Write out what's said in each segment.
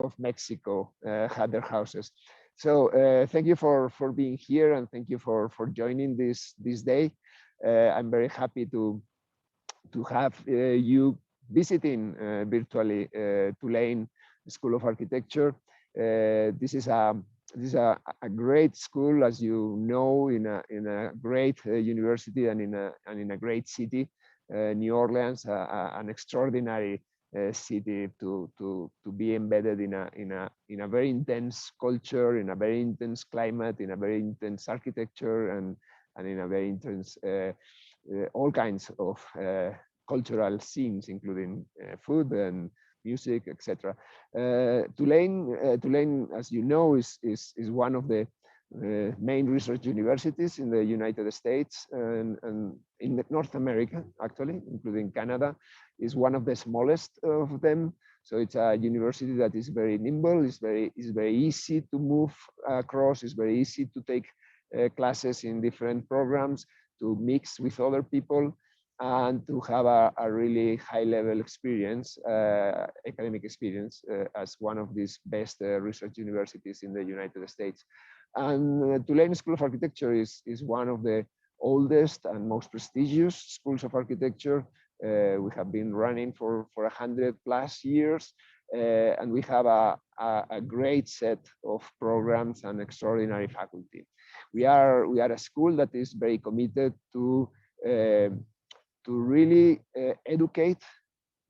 of Mexico had their houses. So thank you for being here, and thank you for joining this day. I'm very happy to have you visiting virtually Tulane School of Architecture. This is a great school, as you know, in a great university and in a great city, New Orleans, an extraordinary city to be embedded in a very intense culture, in a very intense climate, in a very intense architecture, and in a very intense all kinds of cultural scenes, including food and music, etc. Tulane, as you know, is one of the main research universities in the United States and in North America, actually, including Canada, is one of the smallest of them. So it's a university that is very nimble, is very easy to move across, is very easy to take classes in different programs, to mix with other people, and to have a really high level experience, academic experience, as one of these best research universities in the United States. And Tulane School of Architecture is one of the oldest and most prestigious schools of architecture. We have been running for 100+ years, and we have a great set of programs and extraordinary faculty. We are a school that is very committed to really educate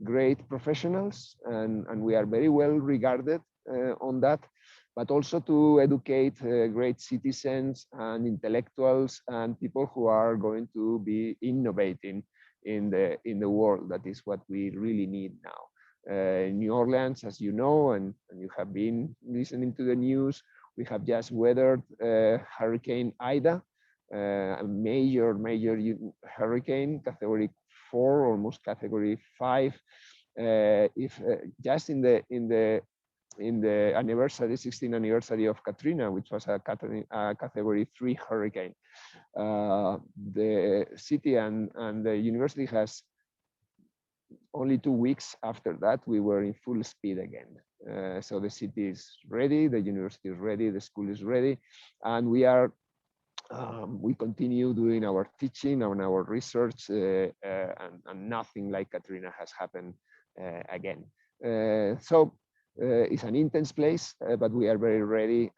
great professionals, and we are very well regarded on that, but also to educate great citizens and intellectuals and people who are going to be innovating in the world. That is what we really need now. In New Orleans, as you know, and you have been listening to the news, we have just weathered Hurricane Ida, a major hurricane, category 4, almost category 5. If just in the anniversary, 16th anniversary of Katrina, which was a category 3 hurricane, the city and the university has only 2 weeks after that, we were in full speed again. So the city is ready, the university is ready, the school is ready, and we continue doing our teaching and our research, and nothing like Katrina has happened again. So it's an intense place, but we are very ready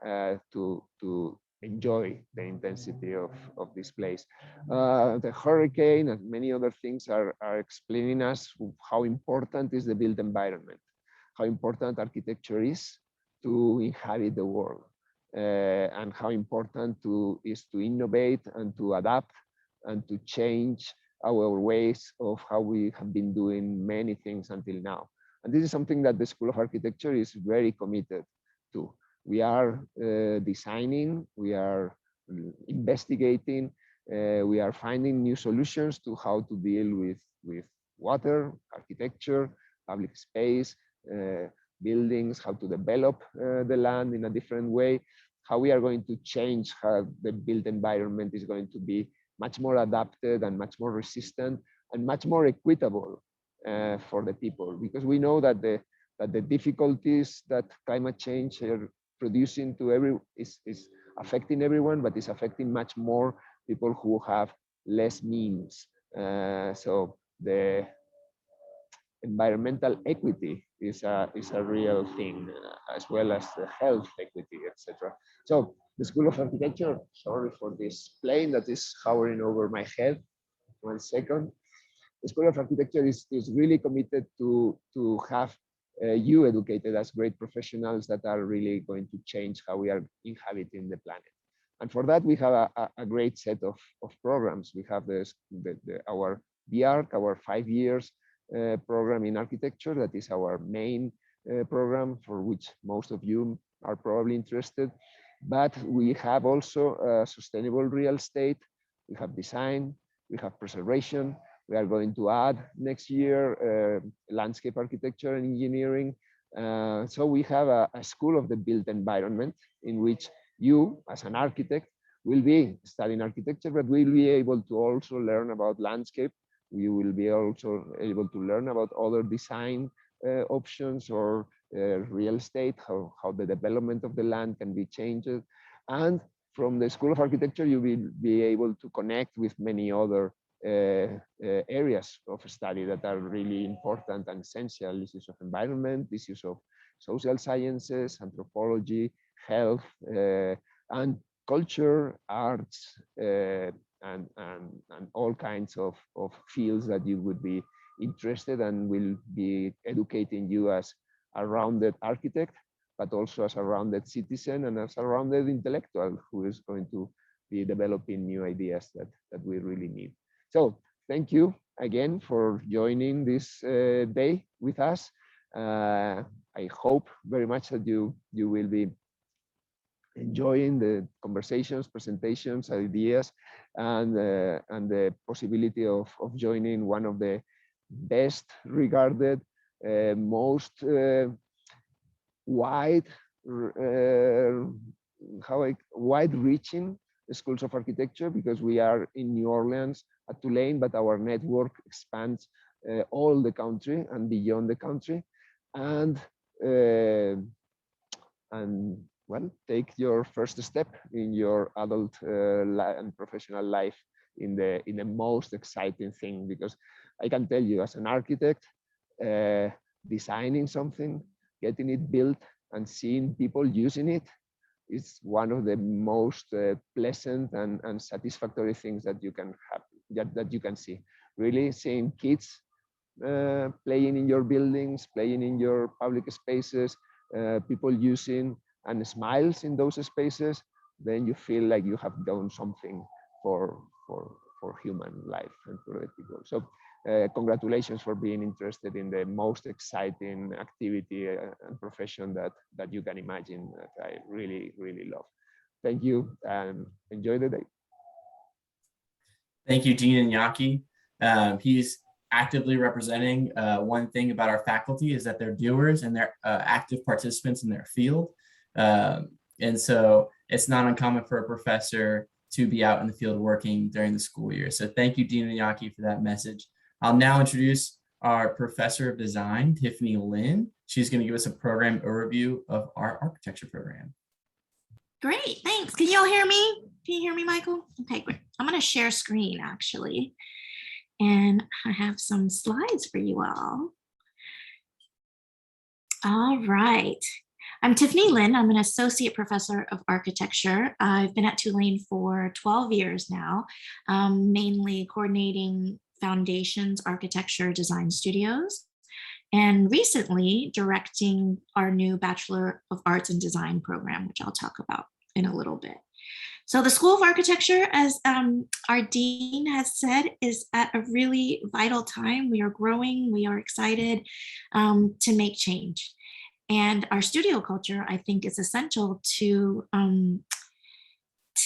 to enjoy the intensity of this place. The hurricane and many other things are explaining us how important is the built environment, how important architecture is to inhabit the world, and how important is to innovate and to adapt and to change our ways of how we have been doing many things until now. And this is something that the School of Architecture is very committed to. We are designing, we are investigating, we are finding new solutions to how to deal with water, architecture, public space, buildings, how to develop the land in a different way, how we are going to change how the built environment is going to be much more adapted and much more resistant and much more equitable for the people, because we know that the difficulties that climate change are producing to is affecting everyone, but is affecting much more people who have less means. So the environmental equity is a real thing, as well as the health equity, etc. So the School of Architecture, sorry for this plane that is hovering over my head. 1 second. The School of Architecture is really committed to have you educated as great professionals that are really going to change how we are inhabiting the planet. And for that, we have a great set of programs. We have our BARC, our 5 years program in architecture. That is our main program, for which most of you are probably interested. But we have also sustainable real estate, we have design, we have preservation. We are going to add next year landscape architecture and engineering. So we have a school of the built environment in which you, as an architect, will be studying architecture, but will be able to also learn about landscape. We will be also able to learn about other design options or real estate, how the development of the land can be changed. And from the School of Architecture, you will be able to connect with many other areas of study that are really important and essential: issues of environment, issues of social sciences, anthropology, health, and culture, arts, and all kinds of fields that you would be interested and will be educating you as a rounded architect, but also as a rounded citizen and as a rounded intellectual who is going to be developing new ideas that we really need. So thank you again for joining this day with us. I hope very much that you will be enjoying the conversations, presentations, ideas, and the possibility of joining one of the best regarded, most wide-reaching schools of architecture, because we are in New Orleans at Tulane, but our network expands all the country and beyond the country. And well, take your first step in your adult and professional life in the most exciting thing, because I can tell you, as an architect, designing something, getting it built, and seeing people using it is one of the most pleasant and satisfactory things that you can have, that you can see. Really seeing kids playing in your buildings, playing in your public spaces, people using and smiles in those spaces, then you feel like you have done something for human life and for the people. So congratulations for being interested in the most exciting activity and profession that you can imagine, that I really, really love. Thank you and enjoy the day. Thank you, Dean Iñaki. He's actively representing one thing about our faculty is that they're doers and they're active participants in their field. And so it's not uncommon for a professor to be out in the field working during the school year. So thank you, Dean Iñaki, for that message. I'll now introduce our professor of design, Tiffany Lin. She's going to give us a program overview of our architecture program. Great, thanks. Can you all hear me? Can you hear me, Michael? Okay, great. I'm going to share screen, actually. And I have some slides for you all. All right. I'm Tiffany Lin. I'm an associate professor of architecture. I've been at Tulane for 12 years now, mainly coordinating foundations, architecture, design studios, and recently directing our new Bachelor of Arts and Design program, which I'll talk about in a little bit. So the School of Architecture, as our dean has said, is at a really vital time. We are growing, we are excited to make change. And our studio culture, I think, is essential to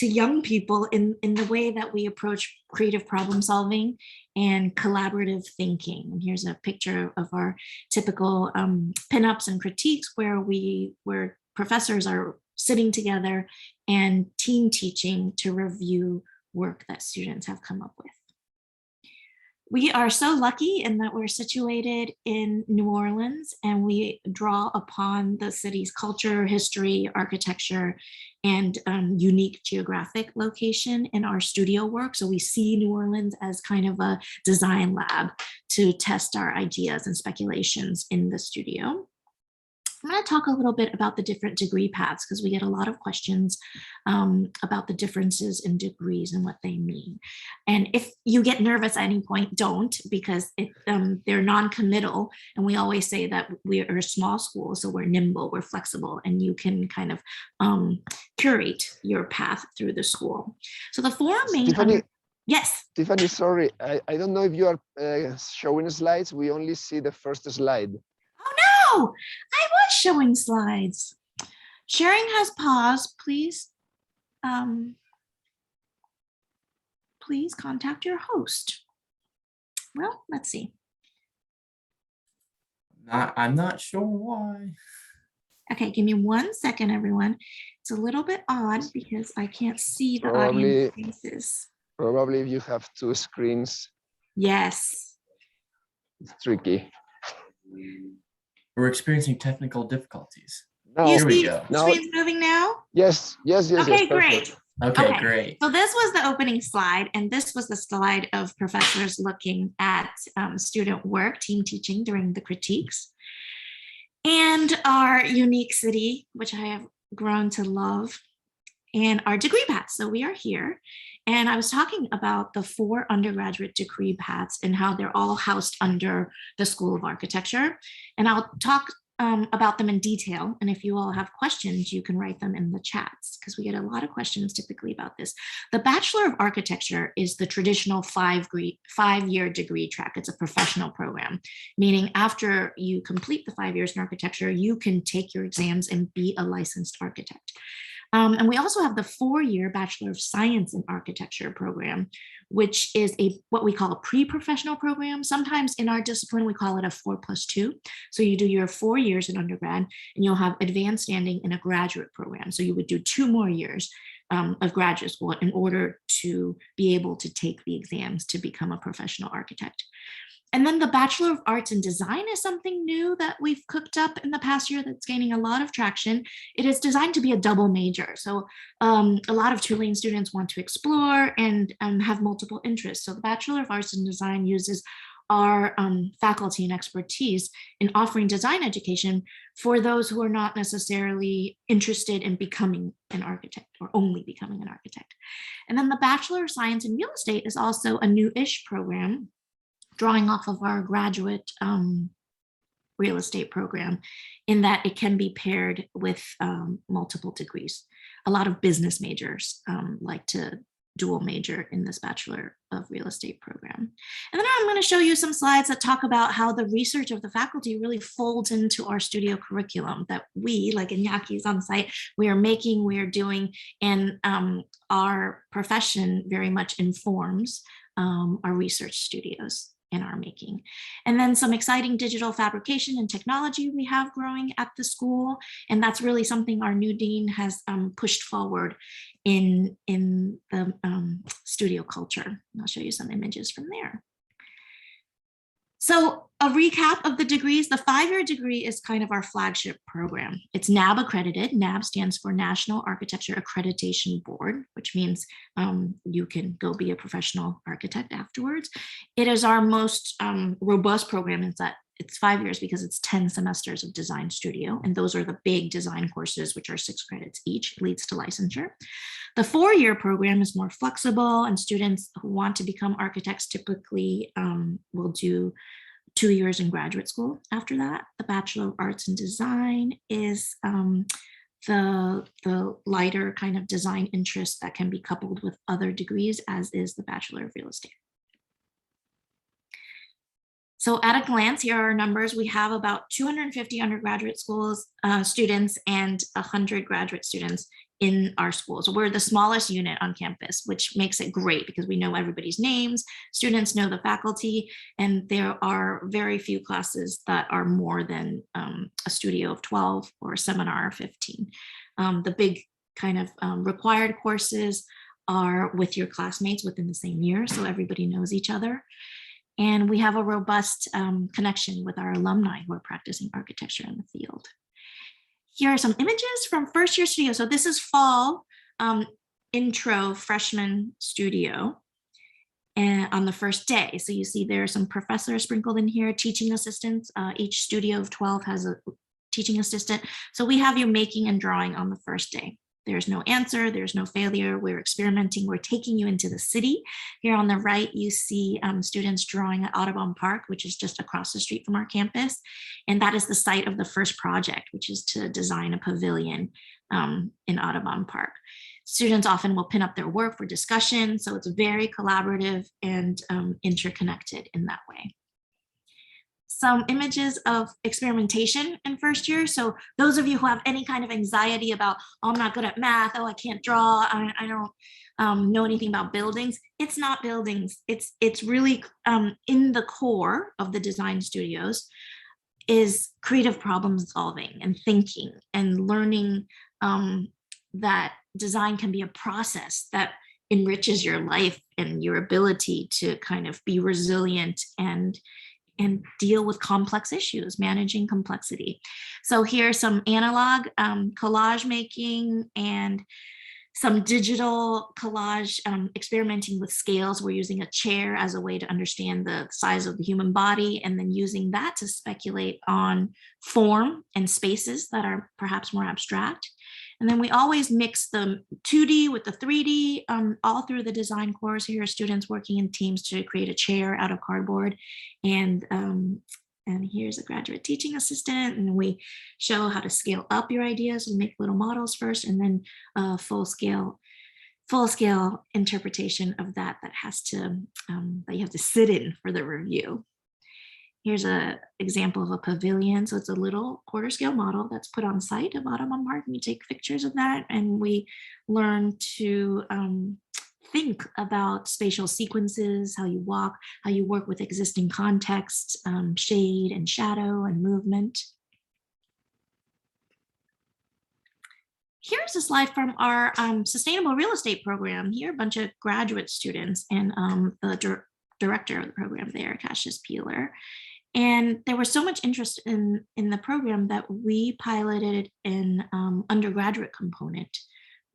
young people in the way that we approach creative problem solving and collaborative thinking. And here's a picture of our typical pinups and critiques where professors are sitting together and team teaching to review work that students have come up with. We are so lucky in that we're situated in New Orleans, and we draw upon the city's culture, history, architecture, and unique geographic location in our studio work. So we see New Orleans as kind of a design lab to test our ideas and speculations in the studio. I'm going to talk a little bit about the different degree paths, because we get a lot of questions about the differences in degrees and what they mean. And if you get nervous at any point, don't, because they're non-committal. And we always say that we are a small school, so we're nimble, we're flexible, and you can kind of curate your path through the school. So the four main... Tiffany, yes. Tiffany, sorry, I don't know if you are showing slides. We only see the first slide. Oh no, I was showing slides. Sharing has paused. Please, please contact your host. Well, let's see. I'm not sure why. Okay, give me 1 second, everyone. It's a little bit odd because I can't see the audience faces. Probably if you have two screens. Yes. It's tricky. We're experiencing technical difficulties. Now, You Here we see go. now, screens moving now? yes, yes, yes, Okay, yes, perfect. great. Okay, Okay. great. So this was the opening slide, and this was the slide of professors looking at student work, team teaching during the critiques. And our unique city, which I have grown to love, and our degree paths. So we are here. And I was talking about the 4 undergraduate degree paths and how they're all housed under the School of Architecture. And I'll talk about them in detail. And if you all have questions, you can write them in the chats because we get a lot of questions typically about this. The Bachelor of Architecture is the traditional 5-year degree track. It's a professional program, meaning after you complete the 5 years in architecture, you can take your exams and be a licensed architect. And we also have the 4-year Bachelor of Science in Architecture program, which is what we call a pre-professional program. Sometimes in our discipline, we call it a 4+2. So you do your 4 years in undergrad, and you'll have advanced standing in a graduate program. So you would do 2 more years of graduate school in order to be able to take the exams to become a professional architect. And then the Bachelor of Arts in Design is something new that we've cooked up in the past year that's gaining a lot of traction. It is designed to be a double major. So a lot of Tulane students want to explore and have multiple interests. So the Bachelor of Arts in Design uses our faculty and expertise in offering design education for those who are not necessarily interested in becoming an architect or only becoming an architect. And then the Bachelor of Science in Real Estate is also a new-ish program drawing off of our graduate real estate program, in that it can be paired with multiple degrees. A lot of business majors like to dual major in this Bachelor of Real Estate program. And then I'm going to show you some slides that talk about how the research of the faculty really folds into our studio curriculum that we, like Inyaki's on site, we are making, we are doing, and our profession very much informs our research studios in our making. And then some exciting digital fabrication and technology we have growing at the school. And that's really something our new dean has pushed forward in the studio culture. And I'll show you some images from there. So a recap of the degrees, the 5-year degree is kind of our flagship program. It's NAB accredited. NAB stands for National Architecture Accreditation Board, which means you can go be a professional architect afterwards. It is our most robust program. Is that it's 5 years because it's 10 semesters of design studio. And those are the big design courses, which are 6 credits each, leads to licensure. The 4-year program is more flexible, and students who want to become architects typically will do 2 years in graduate school after that. The Bachelor of Arts in Design is the lighter kind of design interest that can be coupled with other degrees, as is the Bachelor of Real Estate. So at a glance, here are our numbers. We have about 250 undergraduate schools students and 100 graduate students in our school. So we're the smallest unit on campus, which makes it great because we know everybody's names, students know the faculty, and there are very few classes that are more than a studio of 12 or a seminar of 15. The big kind of required courses are with your classmates within the same year, so everybody knows each other. And we have a robust connection with our alumni who are practicing architecture in the field. Here are some images from first year studio. So this is fall intro freshman studio and on the first day. So you see there are some professors sprinkled in here, teaching assistants. Each studio of 12 has a teaching assistant. So we have you making and drawing on the first day. There's no answer, there's no failure. We're experimenting, we're taking you into the city. Here on the right, you see students drawing at Audubon Park, which is just across the street from our campus. And that is the site of the first project, which is to design a pavilion in Audubon Park. Students often will pin up their work for discussion. So it's very collaborative and interconnected in that way. Some images of experimentation in first year. So those of you who have any kind of anxiety about, oh, I'm not good at math, oh, I can't draw, I don't know anything about buildings. It's not buildings. It's really in the core of the design studios is creative problem solving and thinking and learning that design can be a process that enriches your life and your ability to kind of be resilient and and deal with complex issues, managing complexity. So here's some analog collage making and some digital collage, experimenting with scales. We're using a chair as a way to understand the size of the human body, and then using that to speculate on form and spaces that are perhaps more abstract. And then we always mix the 2D with the 3D all through the design course. Here are students working in teams to create a chair out of cardboard. And here's a graduate teaching assistant, and we show how to scale up your ideas and make little models first, and then full scale interpretation of that has to that you have to sit in for the review. Here's an example of a pavilion. So it's a little quarter scale model that's put on site at Ottoman Park, and we take pictures of that, and we learn to think about spatial sequences, how you walk, how you work with existing context, shade and shadow and movement. Here's a slide from our sustainable real estate program. Here, a bunch of graduate students and the director of the program there, Cassius Peeler. And there was so much interest in the program that we piloted an undergraduate component,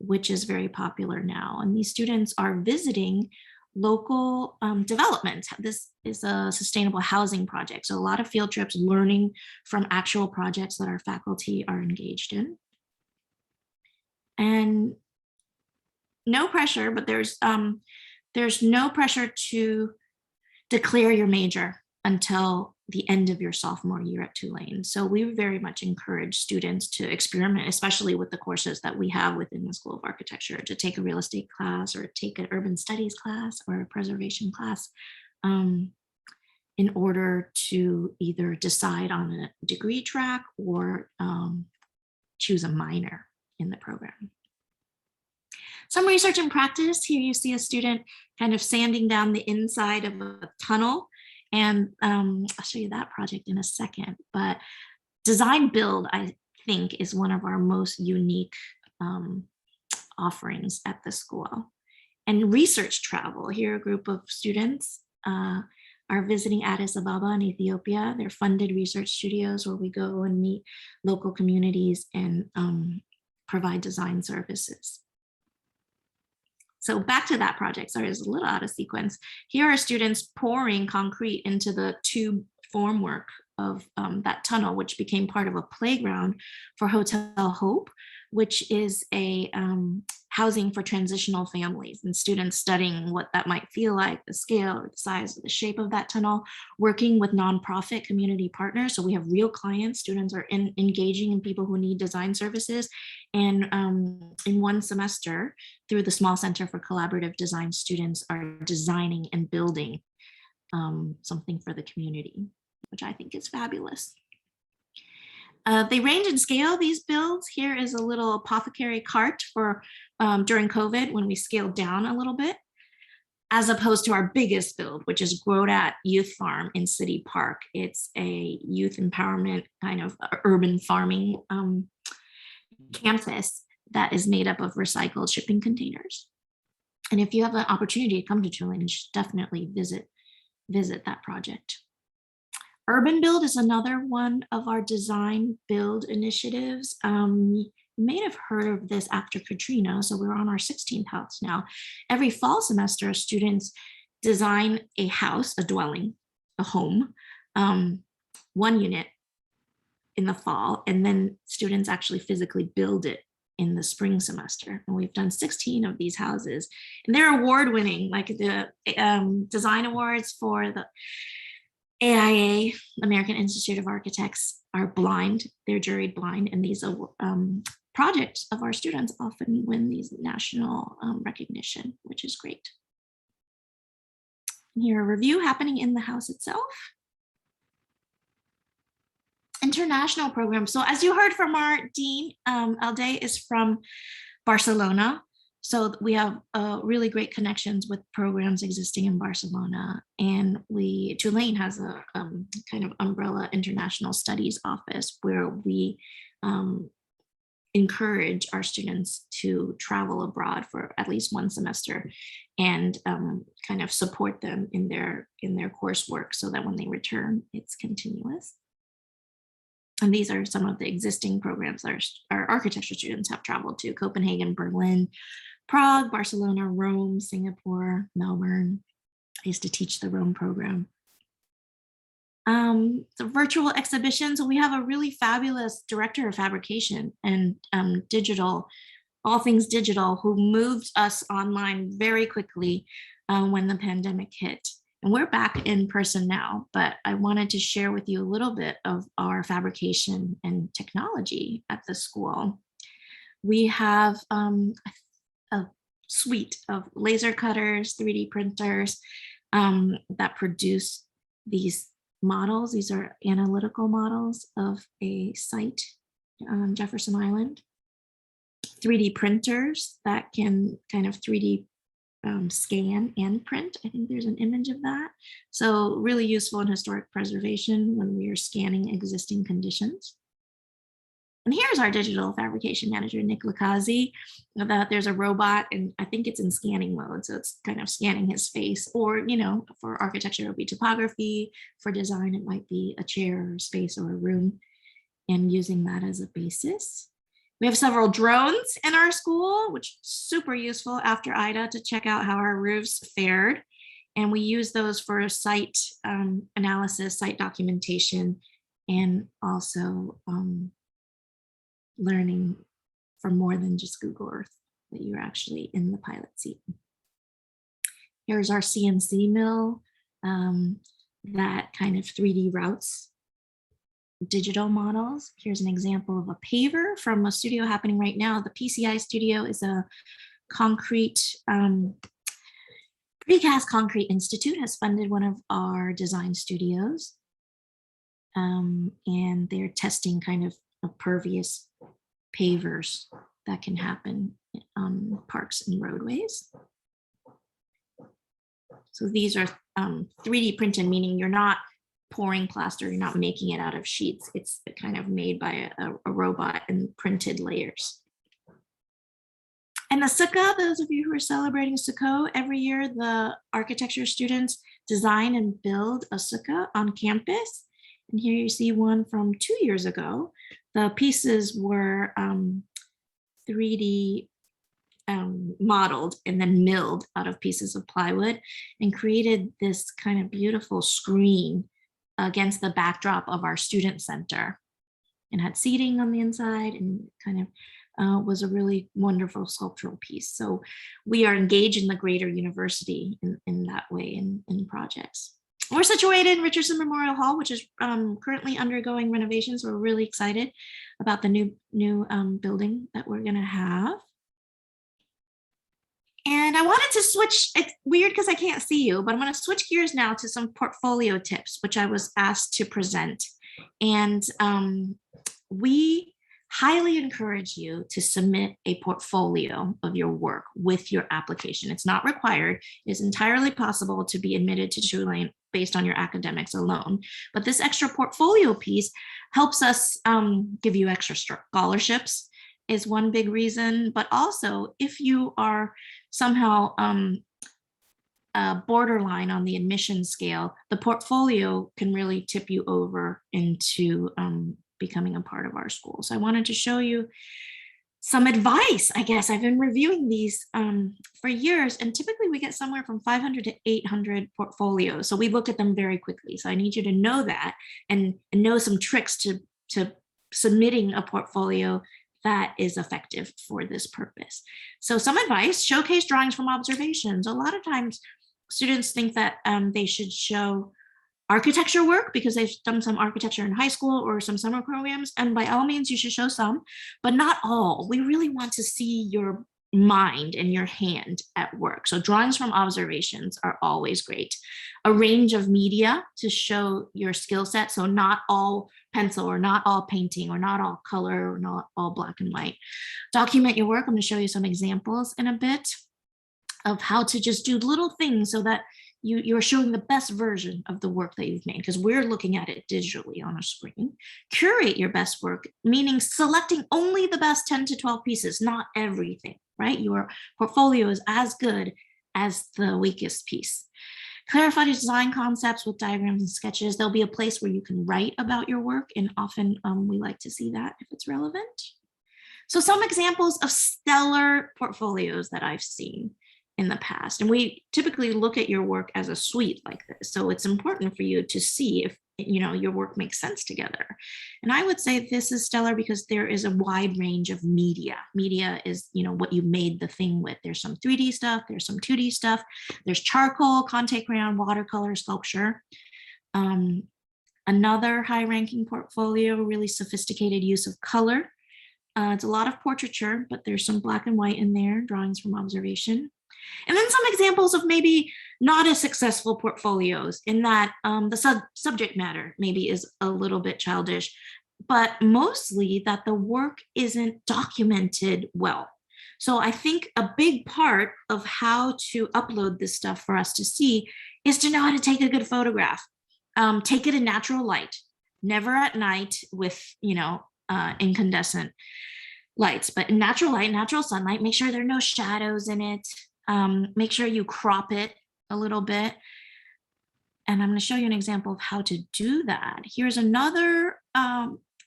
which is very popular now. And these students are visiting local developments. This is a sustainable housing project. So a lot of field trips, learning from actual projects that our faculty are engaged in. And no pressure, but there's no pressure to declare your major until the end of your sophomore year at Tulane. So we very much encourage students to experiment, especially with the courses that we have within the School of Architecture, to take a real estate class or take an urban studies class or a preservation class in order to either decide on a degree track or choose a minor in the program. Some research and practice. Here you see a student kind of sanding down the inside of a tunnel. And I'll show you that project in a second, but design build, I think, is one of our most unique offerings at the school. And research travel. Here, a group of students are visiting Addis Ababa in Ethiopia. They're funded research studios where we go and meet local communities and provide design services. So back to that project, sorry, it's a little out of sequence. Here are students pouring concrete into the tube formwork of that tunnel, which became part of a playground for Hotel Hope, which is a housing for transitional families, and students studying what that might feel like, the scale, the size, the shape of that tunnel, working with nonprofit community partners. So we have real clients, students are engaging in people who need design services. And in one semester, through the Small Center for Collaborative Design, students are designing and building something for the community, which I think is fabulous. They range in scale, these builds. Here is a little apothecary cart for during COVID when we scaled down a little bit, as opposed to our biggest build, which is Grodat Youth Farm in City Park. It's a youth empowerment kind of urban farming campus that is made up of recycled shipping containers. And if you have an opportunity to come to Tulane, you should definitely visit that project. Urban Build is another one of our design build initiatives. You may have heard of this after Katrina, so we're on our 16th house now. Every fall semester, students design a house, a dwelling, a home, one unit in the fall, and then students actually physically build it in the spring semester. And we've done 16 of these houses, and they're award-winning, like the design awards for the AIA, American Institute of Architects, are blind. They're juried blind, and these projects of our students often win these national recognition, which is great. And here, a review happening in the house itself. International programs. So as you heard from our dean, Alday is from Barcelona. So we have really great connections with programs existing in Barcelona, and Tulane has a kind of umbrella international studies office where we encourage our students to travel abroad for at least one semester and kind of support them in their coursework so that when they return, it's continuous. And these are some of the existing programs that our architecture students have traveled to: Copenhagen, Berlin, Prague, Barcelona, Rome, Singapore, Melbourne. I used to teach the Rome program. The virtual exhibition. So we have a really fabulous director of fabrication and digital, all things digital, who moved us online very quickly when the pandemic hit. And we're back in person now, but I wanted to share with you a little bit of our fabrication and technology at the school. We have a suite of laser cutters, 3D printers that produce these models. These are analytical models of a site on Jefferson Island. 3D printers that can kind of 3D scan and print. I think there's an image of that. So really useful in historic preservation when we are scanning existing conditions. And here's our digital fabrication manager, Nick Lakazi. There's a robot, and I think it's in scanning mode. So it's kind of scanning his face, or, you know, for architecture, it'll be topography. For design, it might be a chair or a space or a room, and using that as a basis. We have several drones in our school, which is super useful after Ida to check out how our roofs fared. And we use those for site analysis, site documentation, and also learning from more than just Google Earth, that you're actually in the pilot seat. Here's our CNC mill that kind of 3D routes digital models. Here's an example of a paver from a studio happening right now. The PCI studio is a concrete, Precast Concrete Institute has funded one of our design studios. And they're testing kind of pervious pavers that can happen on parks and roadways. So these are 3D printed, meaning you're not pouring plaster, you're not making it out of sheets. It's kind of made by a robot and printed layers. And the Sukkah, those of you who are celebrating Sukkot, every year the architecture students design and build a Sukkah on campus. And here you see one from 2 years ago. The pieces were 3D modeled and then milled out of pieces of plywood and created this kind of beautiful screen against the backdrop of our student center, and had seating on the inside, and kind of was a really wonderful sculptural piece. So we are engaged in the greater university in that way in projects. We're situated in Richardson Memorial Hall, which is currently undergoing renovations. We're really excited about the new building that we're gonna have. And I wanted to switch, it's weird because I can't see you, but I'm gonna switch gears now to some portfolio tips, which I was asked to present. And we highly encourage you to submit a portfolio of your work with your application. It's not required. It's entirely possible to be admitted to Tulane based on your academics alone. But this extra portfolio piece helps us give you extra scholarships is one big reason. But also, if you are somehow borderline on the admission scale, the portfolio can really tip you over into becoming a part of our school. So I wanted to show you some advice. I guess I've been reviewing these for years, and typically we get somewhere from 500 to 800 portfolios. So we look at them very quickly. So I need you to know that and know some tricks to submitting a portfolio that is effective for this purpose. So some advice: showcase drawings from observations. A lot of times students think that they should show architecture work because they've done some architecture in high school or some summer programs, and by all means you should show some, but not all. We really want to see your mind and your hand at work. So drawings from observations are always great. A range of media to show your skill set. So not all pencil, or not all painting, or not all color, or not all black and white. Document your work. I'm going to show you some examples in a bit of how to just do little things so that you're showing the best version of the work that you've made, because we're looking at it digitally on a screen. Curate your best work, meaning selecting only the best 10 to 12 pieces, not everything, right? Your portfolio is as good as the weakest piece. Clarify design concepts with diagrams and sketches. There'll be a place where you can write about your work, and often we like to see that if it's relevant. So some examples of stellar portfolios that I've seen in the past, and we typically look at your work as a suite like this. So it's important for you to see if your work makes sense together. And I would say this is stellar because there is a wide range of media. Media is what you made the thing with. There's some 3D stuff, there's some 2D stuff, there's charcoal, Conte crayon, watercolor, sculpture. Another high-ranking portfolio, really sophisticated use of color. It's a lot of portraiture, but there's some black and white in there, drawings from observation. And then some examples of maybe not as successful portfolios, in that the subject matter maybe is a little bit childish, but mostly that the work isn't documented well. So I think a big part of how to upload this stuff for us to see is to know how to take a good photograph. Take it in natural light, never at night with incandescent lights, but in natural light, natural sunlight. Make sure there are no shadows in it. Make sure you crop it a little bit. And I'm going to show you an example of how to do that. Here's another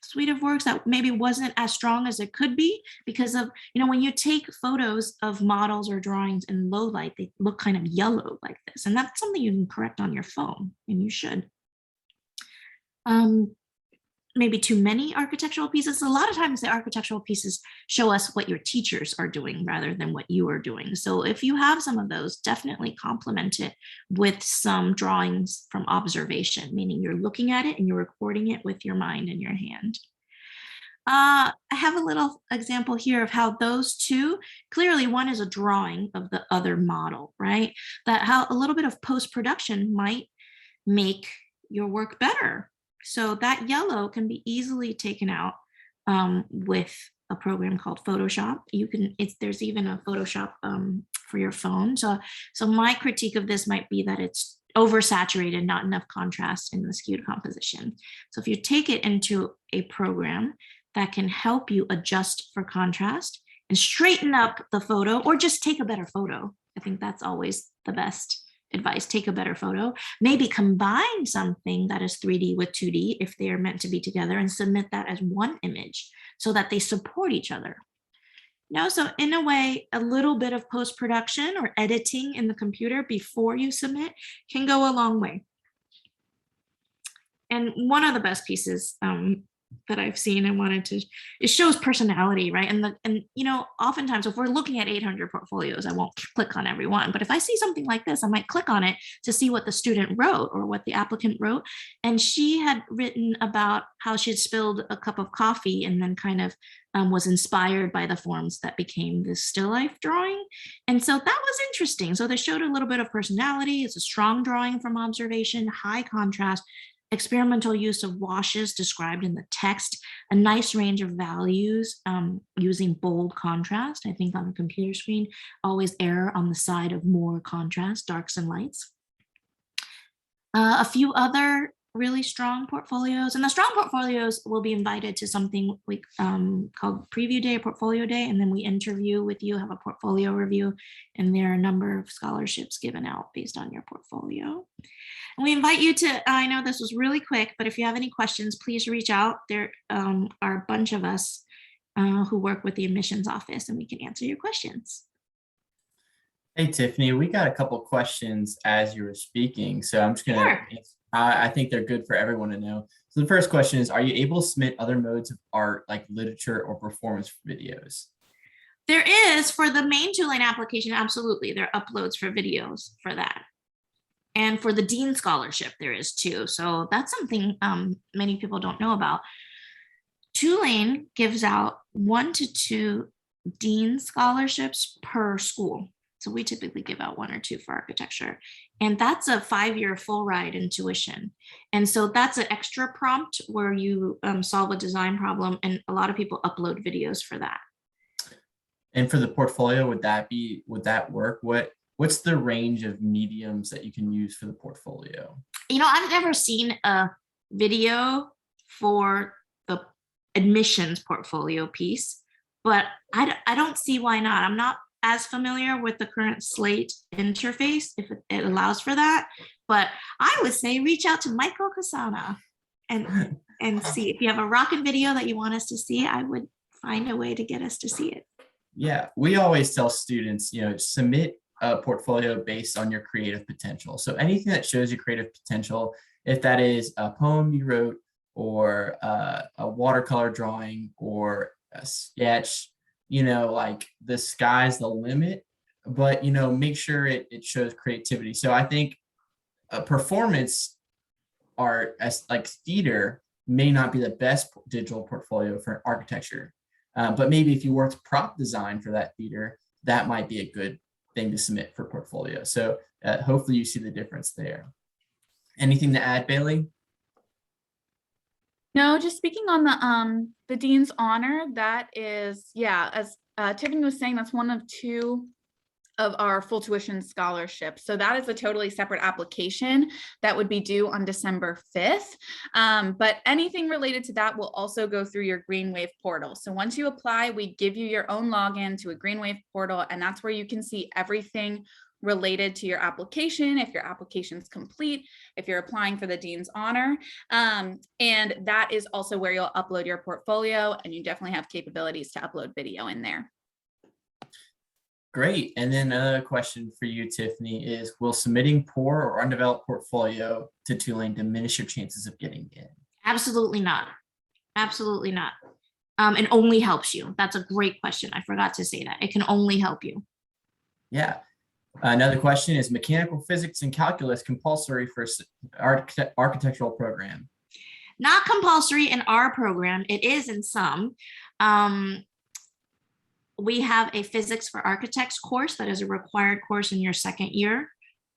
suite of works that maybe wasn't as strong as it could be because of, when you take photos of models or drawings in low light, they look kind of yellow like this. And that's something you can correct on your phone, and you should. Maybe too many architectural pieces. A lot of times the architectural pieces show us what your teachers are doing rather than what you are doing. So if you have some of those, definitely complement it with some drawings from observation, meaning you're looking at it and you're recording it with your mind and your hand. I have a little example here of how those two, clearly one is a drawing of the other model, right? That how a little bit of post-production might make your work better. So that yellow can be easily taken out with a program called Photoshop. There's even a Photoshop for your phone. So my critique of this might be that it's oversaturated, not enough contrast in the skewed composition. So if you take it into a program that can help you adjust for contrast and straighten up the photo, or just take a better photo. I think that's always the best advice. Take a better photo, maybe combine something that is 3D with 2D if they are meant to be together, and submit that as one image so that they support each other. So in a way, a little bit of post-production or editing in the computer before you submit can go a long way. And one of the best pieces that I've seen and it shows personality, right? And oftentimes if we're looking at 800 portfolios, I won't click on every one, but if I see something like this, I might click on it to see what the student wrote or what the applicant wrote. And she had written about how she had spilled a cup of coffee and then kind of was inspired by the forms that became this still life drawing. And so that was interesting. So they showed a little bit of personality. It's a strong drawing from observation, high contrast, experimental use of washes described in the text, a nice range of values using bold contrast. I think on a computer screen, always err on the side of more contrast, darks and lights. A few other really strong portfolios, and the strong portfolios will be invited to something we called Preview Day, Portfolio Day, and then we interview with you, have a portfolio review, and there are a number of scholarships given out based on your portfolio. And we invite you to, I know this was really quick, but if you have any questions, please reach out. There are a bunch of us who work with the admissions office, and we can answer your questions. Hey, Tiffany, we got a couple questions as you were speaking, so I'm just going to, I think they're good for everyone to know. So the first question is, are you able to submit other modes of art like literature or performance videos? There is, for the main Tulane application, absolutely. There are uploads for videos for that. And for the Dean Scholarship, there is too. So that's something many people don't know about. Tulane gives out 1 to 2 Dean Scholarships per school. So we typically give out 1 or 2 for architecture. And that's a 5-year full ride in tuition. And so that's an extra prompt where you solve a design problem. And a lot of people upload videos for that. And for the portfolio, would that work? What what's the range of mediums that you can use for the portfolio? I've never seen a video for the admissions portfolio piece, but I don't see why not. I'm not as familiar with the current Slate interface, if it allows for that, but I would say reach out to Michael Kasana and see if you have a rocket video that you want us to see. I would find a way to get us to see it. Yeah, we always tell students, submit a portfolio based on your creative potential. So anything that shows your creative potential, if that is a poem you wrote or a watercolor drawing or a sketch, like the sky's the limit, but, make sure it shows creativity. So I think a performance art, as like theater, may not be the best digital portfolio for architecture. But maybe if you worked prop design for that theater, that might be a good thing to submit for portfolio. So hopefully you see the difference there. Anything to add, Bailey? No, just speaking on the Dean's Honor, that is, as Tiffany was saying, that's one of two of our full tuition scholarships. So that is a totally separate application that would be due on December 5th. But anything related to that will also go through your GreenWave portal. So once you apply, we give you your own login to a GreenWave portal, and that's where you can see everything related to your application, if your application is complete, if you're applying for the Dean's Honor. And that is also where you'll upload your portfolio, and you definitely have capabilities to upload video in there. Great. And then another question for you, Tiffany, is will submitting poor or undeveloped portfolio to Tulane diminish your chances of getting in? Absolutely not. Absolutely not. It only helps you. That's a great question. I forgot to say that. It can only help you. Yeah. Another question is mechanical physics and calculus compulsory for architectural program? Not compulsory in our program. It is in some. We have a physics for architects course that is a required course in your second year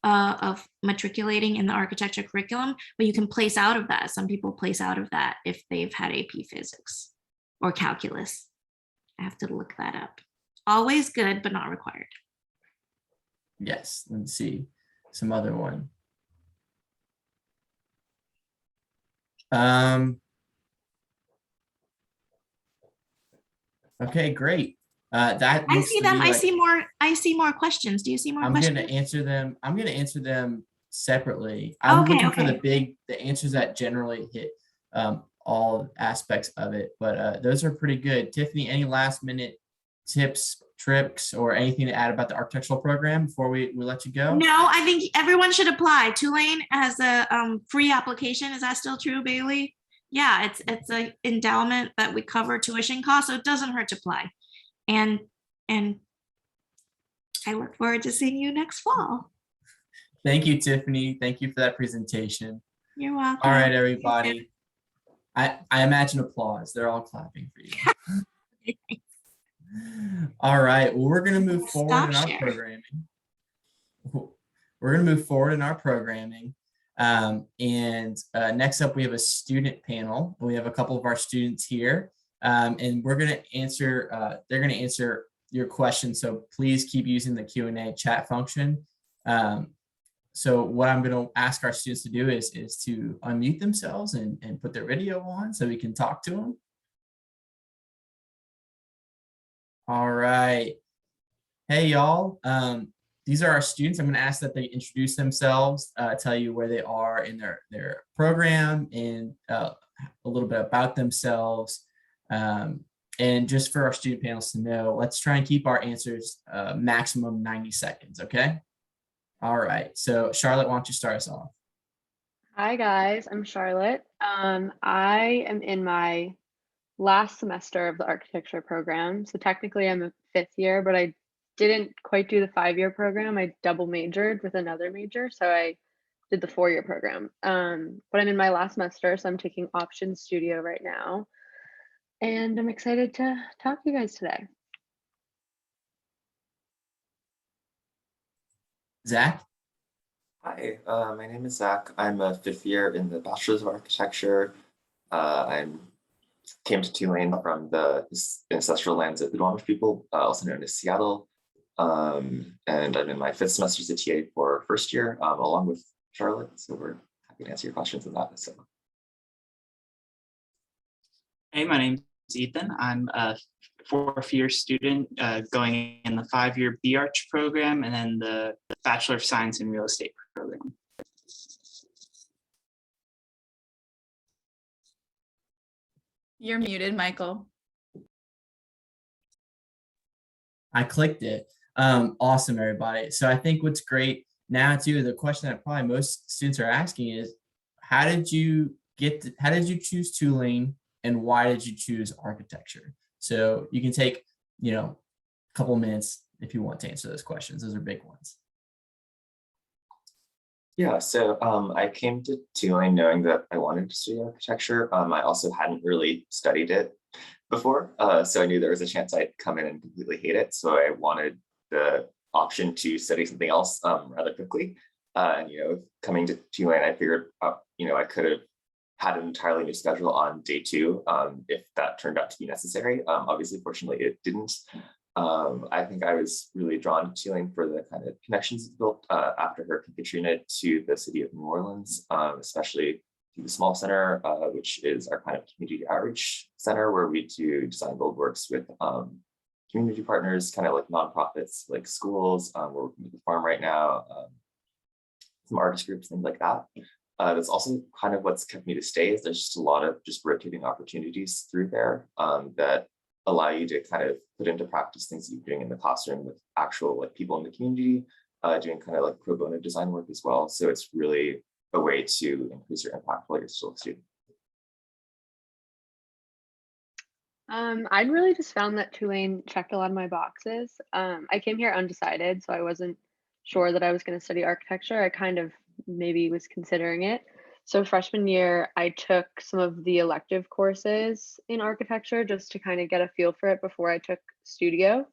of matriculating in the architecture curriculum, but you can place out of that. Some people place out of that if they've had AP physics or calculus. I have to look that up. Always good, but not required. Yes, let's see some other one. Okay, great. That I see them. I see more questions. Do you see more questions? I'm going to answer them separately. I'm looking for the answers that generally hit all aspects of it, but those are pretty good. Tiffany, any last minute tips, tricks, or anything to add about the architectural program before we let you go? No, I think everyone should apply. Tulane has a free application. Is that still true, Bailey? Yeah, it's an endowment that we cover tuition costs, so it doesn't hurt to apply. And I look forward to seeing you next fall. Thank you, Tiffany. Thank you for that presentation. You're welcome. All right, everybody. I imagine applause. They're all clapping for you. All right. Well, we're going to move forward in our programming. We're going to move forward in our programming. Next up, we have a student panel. We have a couple of our students here. And we're going to answer, they're going to answer your questions. So please keep using the Q&A chat function. So what I'm going to ask our students to do is to unmute themselves and put their video on so we can talk to them. All right. Hey, y'all. These are our students. I'm going to ask that they introduce themselves, tell you where they are in their program, and a little bit about themselves. And just for our student panels to know, let's try and keep our answers maximum 90 seconds, okay? All right, so Charlotte, why don't you start us off? Hi guys, I'm Charlotte. I am in my last semester of the architecture program. So technically I'm a 5th year, but I didn't quite do the 5-year program. I double majored with another major. So I did the 4-year program. But I'm in my last semester, so I'm taking Option Studio right now. And I'm excited to talk to you guys today. Zach? Hi, my name is Zach. I'm a 5th year in the Bachelor's of Architecture. I came to Tulane from the ancestral lands of the Duwamish people, also known as Seattle. And I'm in my 5th semester as a TA for first year, along with Charlotte. So we're happy to answer your questions on that. So. Hey, my name's Ethan. I'm a 4th-year student going in the 5-year B-Arch program and then the Bachelor of Science in Real Estate program. You're muted, Michael. I clicked it. Awesome, everybody. So I think what's great now too, the question that probably most students are asking is, how did you choose Tulane and why did you choose architecture? So you can take, a couple minutes if you want to answer those questions. Those are big ones. Yeah, so I came to Tulane knowing that I wanted to study architecture. I also hadn't really studied it before, so I knew there was a chance I'd come in and completely hate it. So I wanted the option to study something else rather quickly. And coming to Tulane, I figured, I could have had an entirely new schedule on day 2 if that turned out to be necessary. Obviously, fortunately, it didn't. I think I was really drawn to Tulane for the kind of connections built after Hurricane Katrina to the city of New Orleans, especially to the Small Center, which is our kind of community outreach center where we do design build works with community partners, kind of like nonprofits, like schools. We're working with the farm right now, some artist groups, things like that. That's also kind of what's kept me to stay. Is there's just a lot of just rotating opportunities through there that allow you to kind of put into practice things you're doing in the classroom with actual like people in the community, doing kind of like pro bono design work as well. So it's really a way to increase your impact while you're still a student. I'd really just found that Tulane checked a lot of my boxes. I came here undecided, so I wasn't sure that I was going to study architecture. I kind of maybe was considering it. So freshman year, I took some of the elective courses in architecture just to kind of get a feel for it before I took studio.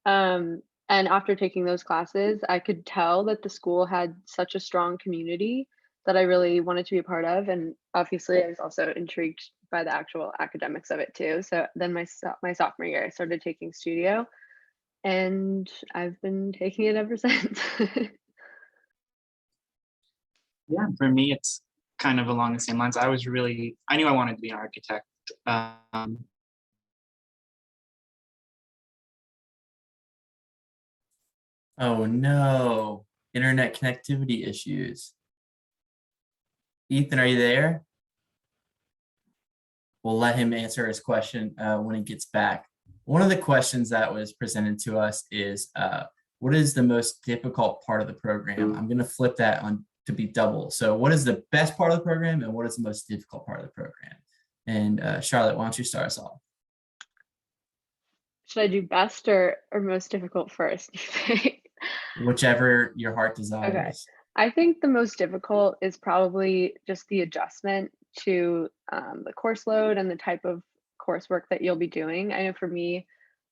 And after taking those classes, I could tell that the school had such a strong community that I really wanted to be a part of. And obviously, I was also intrigued by the actual academics of it too. So then my sophomore year, I started taking studio, and I've been taking it ever since. Yeah, for me, it's kind of along the same lines. I knew I wanted to be an architect. Oh no, internet connectivity issues. Ethan, are you there? We'll let him answer his question when he gets back. One of the questions that was presented to us is, what is the most difficult part of the program? I'm going to flip that on to be double. So what is the best part of the program and what is the most difficult part of the program? And Charlotte, why don't you start us off? Should I do best or most difficult first? Whichever your heart desires. Okay. I think the most difficult is probably just the adjustment to the course load and the type of coursework that you'll be doing. I know for me,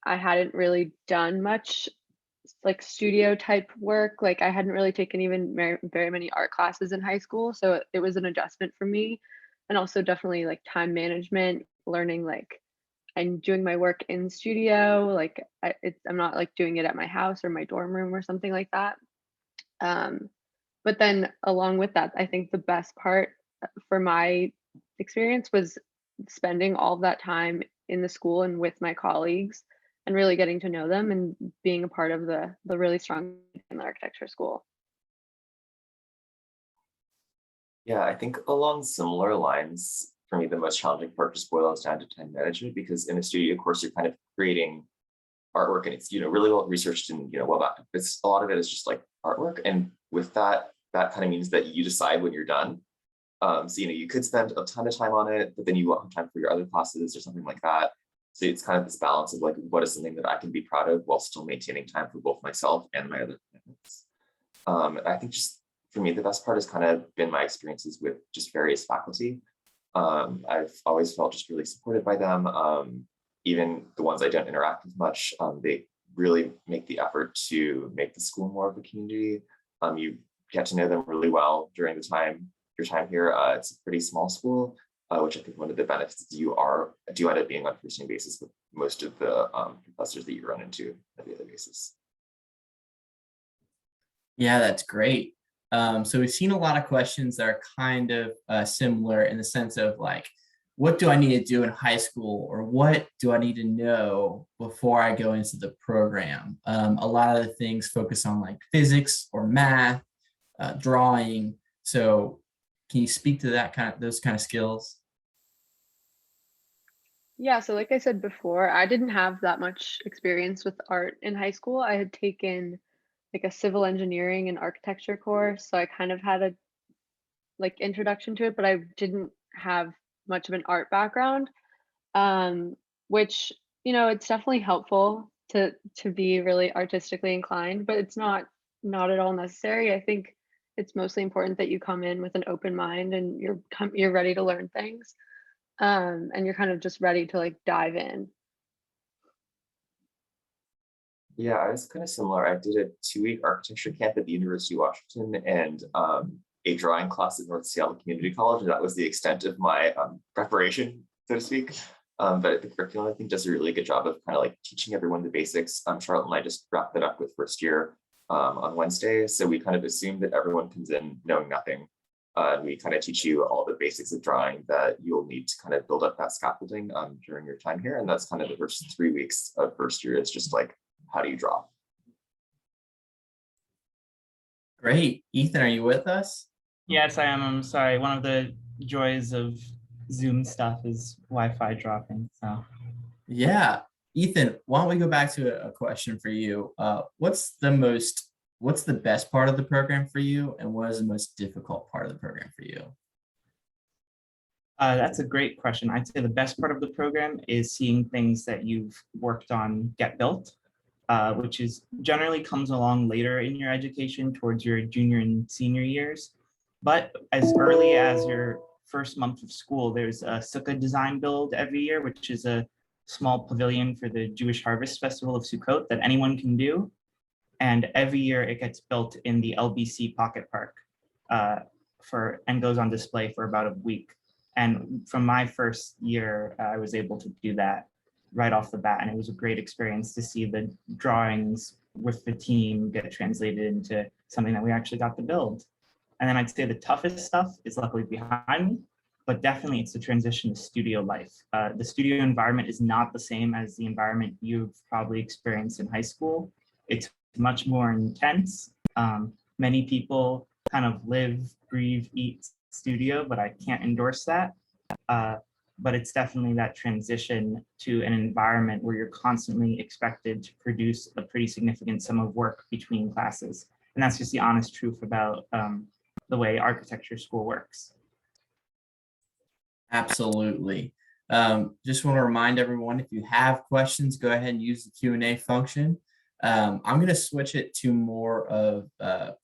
I hadn't really done much like studio type work. Like I hadn't really taken even very many art classes in high school. So it was an adjustment for me. And also definitely like time management, learning like I'm doing my work in studio. Like I'm not like doing it at my house or my dorm room or something like that. But then along with that, I think the best part for my experience was spending all of that time in the school and with my colleagues and really getting to know them and being a part of the really strong in the architecture school. Yeah, I think along similar lines, for me, the most challenging part just boils down to time management, because in a studio course, you're kind of creating artwork and it's, really well researched and, it's a lot of it is just like artwork. And with that kind of means that you decide when you're done. So, you could spend a ton of time on it, but then you won't have time for your other classes or something like that. So it's kind of this balance of like, what is something that I can be proud of while still maintaining time for both myself and my other commitments. I think just for me, the best part has kind of been my experiences with just various faculty. I've always felt just really supported by them. Even the ones I don't interact with much, they really make the effort to make the school more of a community. You get to know them really well during your time here. It's a pretty small school, which I think one of the benefits is you do end up being on a first name basis with most of the professors that you run into on a daily basis. Yeah, that's great. So we've seen a lot of questions that are kind of similar in the sense of like, what do I need to do in high school, or what do I need to know before I go into the program? A lot of the things focus on like physics or math, drawing. So can you speak to those kind of skills? Yeah, so like I said before, I didn't have that much experience with art in high school. I had taken like a civil engineering and architecture course, so I kind of had a like introduction to it, but I didn't have much of an art background. Um, which, it's definitely helpful to be really artistically inclined, but it's not at all necessary. I think it's mostly important that you come in with an open mind and you're ready to learn things. And you're kind of just ready to like dive in. Yeah, I was kind of similar. I did a 2-week architecture camp at the University of Washington and a drawing class at North Seattle Community College. And that was the extent of my preparation, so to speak. But the curriculum, I think, does a really good job of kind of like teaching everyone the basics. Charlotte and I just wrapped that up with first year on Wednesday. So we kind of assume that everyone comes in knowing nothing. And we kind of teach you all the basics of drawing that you'll need to kind of build up that scaffolding during your time here. And that's kind of the first 3 weeks of first year. It's just like, how do you draw? Great. Ethan, are you with us? Yes, I am. I'm sorry. One of the joys of Zoom stuff is Wi-Fi dropping. So Yeah. Ethan, why don't we go back to a question for you? What's the best part of the program for you, and what is the most difficult part of the program for you? that's a great question. I'd say the best part of the program is seeing things that you've worked on get built, which is generally comes along later in your education towards your junior and senior years. But as early as your first month of school, there's a sukkah design build every year, which is a small pavilion for the Jewish Harvest Festival of Sukkot that anyone can do. And every year it gets built in the LBC Pocket Park and goes on display for about a week. And from my first year, I was able to do that right off the bat. And it was a great experience to see the drawings with the team get translated into something that we actually got to build. And then I'd say the toughest stuff is luckily behind me, but definitely it's the transition to studio life. The studio environment is not the same as the environment you've probably experienced in high school. It's much more intense. Many people kind of live, breathe, eat studio, but I can't endorse that. But it's definitely that transition to an environment where you're constantly expected to produce a pretty significant sum of work between classes. And that's just the honest truth about the way architecture school works. Absolutely. Just want to remind everyone, if you have questions, go ahead and use the Q&A function. I'm going to switch it to more of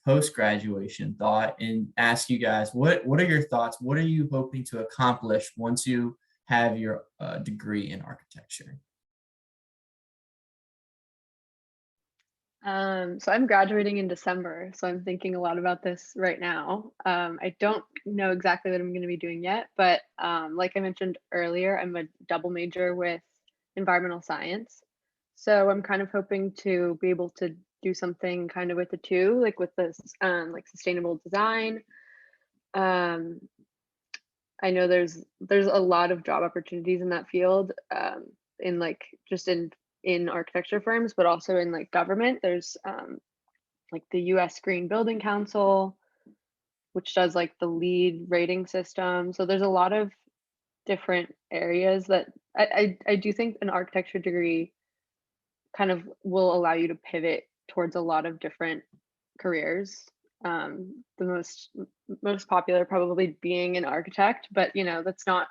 post-graduation thought and ask you guys, what are your thoughts? What are you hoping to accomplish once you have your degree in architecture? So I'm graduating in December, so I'm thinking a lot about this right now. I don't know exactly what I'm going to be doing yet, but like I mentioned earlier, I'm a double major with environmental science. So I'm kind of hoping to be able to do something kind of with the two, like with this like sustainable design. I know there's a lot of job opportunities in that field, in like just in architecture firms, but also in like government. There's like the US Green Building Council, which does like the LEED rating system. So there's a lot of different areas that I do think an architecture degree kind of will allow you to pivot towards a lot of different careers. The most popular probably being an architect, but that's not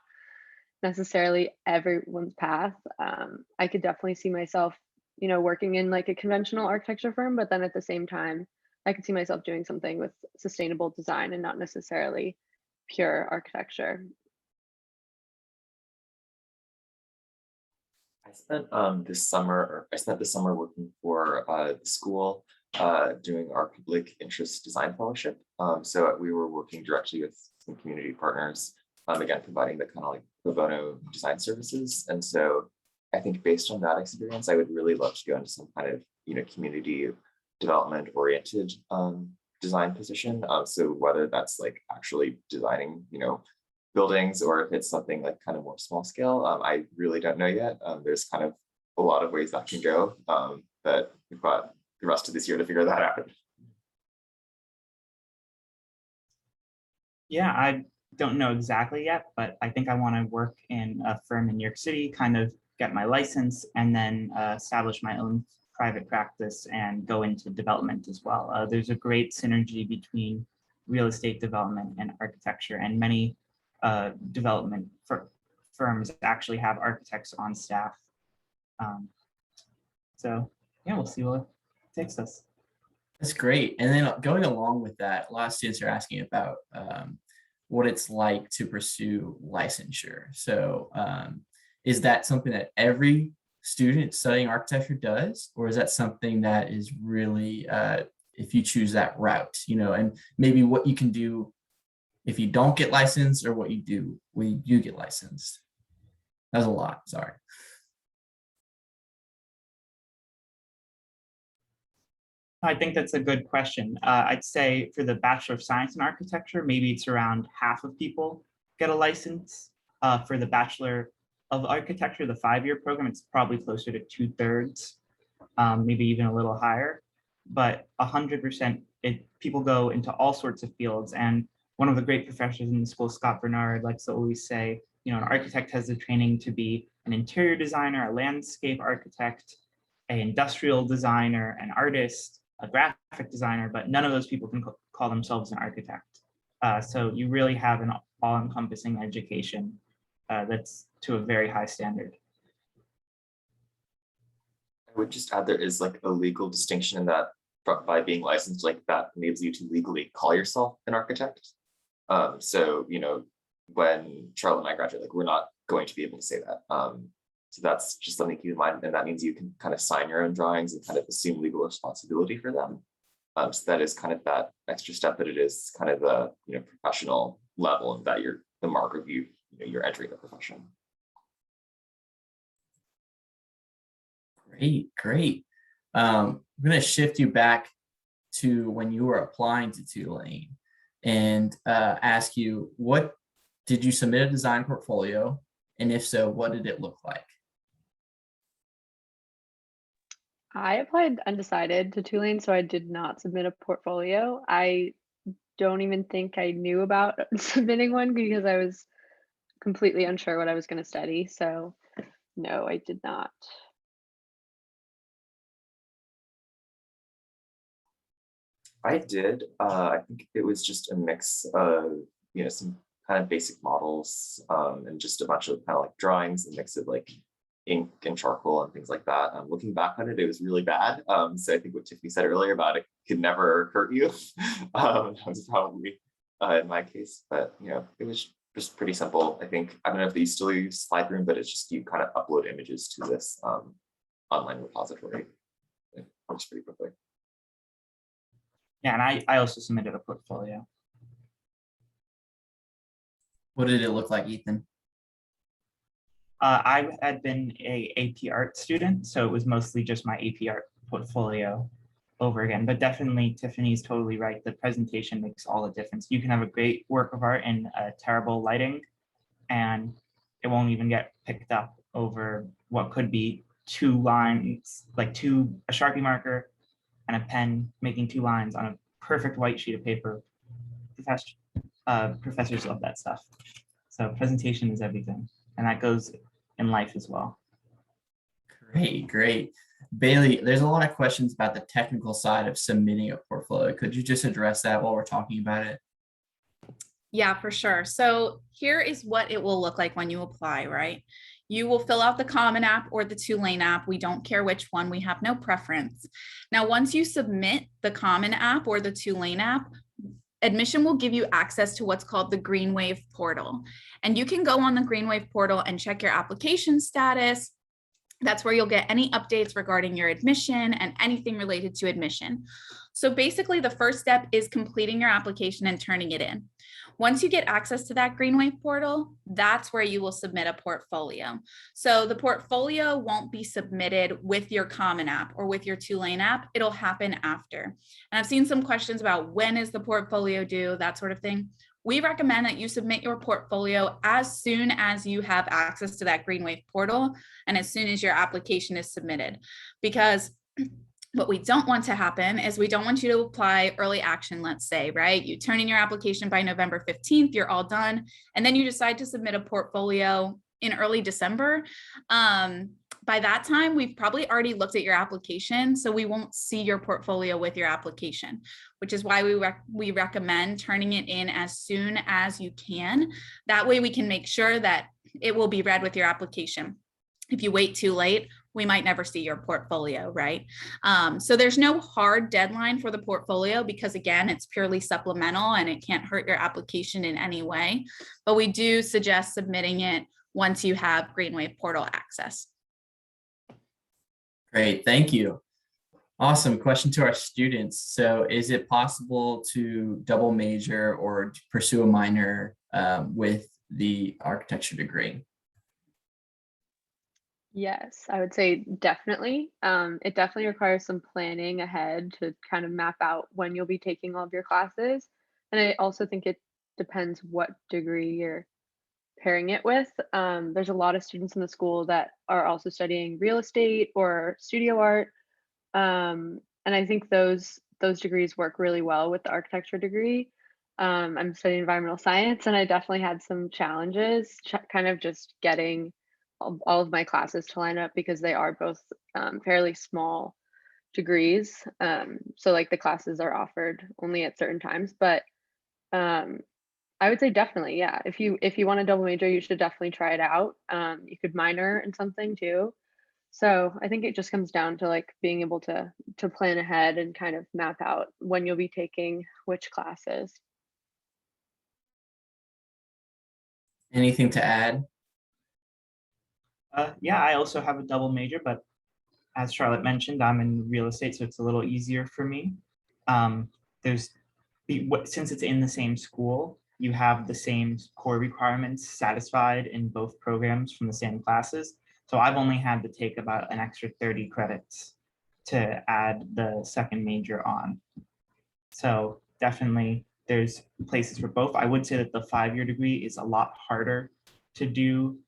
necessarily everyone's path. I could definitely see myself, working in like a conventional architecture firm, but then at the same time, I could see myself doing something with sustainable design and not necessarily pure architecture. I spent the summer working for the school doing our public interest design fellowship. So we were working directly with some community partners, again, providing the kind of like pro bono design services. And so I think based on that experience, I would really love to go into some kind of, community development oriented design position. So whether that's like actually designing, buildings, or if it's something like kind of more small scale, I really don't know yet. There's kind of a lot of ways that can go, but we've got the rest of this year to figure that out. Yeah, I don't know exactly yet, but I think I want to work in a firm in New York City, kind of get my license, and then establish my own private practice and go into development as well. There's a great synergy between real estate development and architecture, and many development firms actually have architects on staff. So yeah, we'll see what it takes us. That's great. And then going along with that, a lot of students are asking about what it's like to pursue licensure. So is that something that every student studying architecture does, or is that something that is really, if you choose that route, and maybe what you can do if you don't get licensed, or what you do when you get licensed? That's a lot, sorry. I think that's a good question. I'd say for the Bachelor of Science in Architecture, maybe it's around half of people get a license. For the Bachelor of Architecture, the 5-year program, it's probably closer to 2/3, maybe even a little higher. But 100%, people go into all sorts of fields. And one of the great professors in the school, Scott Bernard, likes to always say, an architect has the training to be an interior designer, a landscape architect, an industrial designer, an artist, a graphic designer, but none of those people can call themselves an architect. So you really have an all-encompassing education that's to a very high standard. I would just add there is like a legal distinction in that by being licensed, like that enables you to legally call yourself an architect. So, when Charlotte and I graduate, like we're not going to be able to say that. So that's just something to keep in mind. And that means you can kind of sign your own drawings and kind of assume legal responsibility for them. So that is kind of that extra step, that it is kind of the professional level, and that you're the mark of you're entering the profession. Great. I'm going to shift you back to when you were applying to Tulane and ask you, what did you submit a design portfolio? And if so, what did it look like? I applied undecided to Tulane, so I did not submit a portfolio. I don't even think I knew about submitting one because I was completely unsure what I was going to study. So no, I did not. I did. I think it was just a mix of, some kind of basic models and just a bunch of kind of like drawings, a mix of like ink and charcoal and things like that. Looking back on it, it was really bad. So I think what Tiffany said earlier about it could never hurt you. That was probably in my case, but it was just pretty simple. I think, I don't know if they still use Slideroom, but it's just you kind of upload images to this online repository. It works pretty quickly. Yeah, and I also submitted a portfolio. What did it look like, Ethan? I had been a AP Art student, so it was mostly just my AP Art portfolio over again. But definitely, Tiffany's totally right. The presentation makes all the difference. You can have a great work of art in terrible lighting, and it won't even get picked up over what could be 2 lines, like a Sharpie marker and a pen making 2 lines on a perfect white sheet of paper. Professors love that stuff. So presentation is everything. And that goes in life as well. Great. Bailey, there's a lot of questions about the technical side of submitting a portfolio. Could you just address that while we're talking about it? Yeah, for sure. So here is what it will look like when you apply, right? You will fill out the Common App or the Tulane app. We don't care which one. We have no preference. Now, once you submit the Common App or the Tulane app, admission will give you access to what's called the Greenwave portal. And you can go on the Greenwave portal and check your application status, That's where you'll get any updates regarding your admission and anything related to admission. So basically, the first step is completing your application and turning it in. Once you get access to that Greenwave portal, that's where you will submit a portfolio. So the portfolio won't be submitted with your Common App or with your Tulane app. It'll happen after. And I've seen some questions about when is the portfolio due, that sort of thing. We recommend that you submit your portfolio as soon as you have access to that Greenwave portal and as soon as your application is submitted, because what we don't want to happen is we don't want you to apply early action, let's say, right? You turn in your application by November 15th, you're all done, and then you decide to submit a portfolio in early December. By that time, we've probably already looked at your application, so we won't see your portfolio with your application, which is why we recommend turning it in as soon as you can. That way we can make sure that it will be read with your application. If you wait too late, we might never see your portfolio, right? So there's no hard deadline for the portfolio because, again, it's purely supplemental and it can't hurt your application in any way. But we do suggest submitting it once you have Greenwave portal access. Great, thank you. Awesome. Question to our students. So is it possible to double major or to pursue a minor with the architecture degree? Yes, I would say definitely. It definitely requires some planning ahead to kind of map out when you'll be taking all of your classes. And I also think it depends what degree you're pairing it with. There's a lot of students in the school that are also studying real estate or studio art. And I think those degrees work really well with the architecture degree. I'm studying environmental science, and I definitely had some challenges kind of just getting all of my classes to line up because they are both fairly small degrees. So like the classes are offered only at certain times, but I would say definitely, yeah. If you want to double major, you should definitely try it out. You could minor in something too. So I think it just comes down to like being able to plan ahead and kind of map out when you'll be taking which classes. Anything to add? Yeah, I also have a double major, but as Charlotte mentioned, I'm in real estate, so it's a little easier for me. Since it's in the same school, you have the same core requirements satisfied in both programs from the same classes. So I've only had to take about an extra 30 credits to add the second major on. So definitely there's places for both. I would say that the 5-year degree is a lot harder to do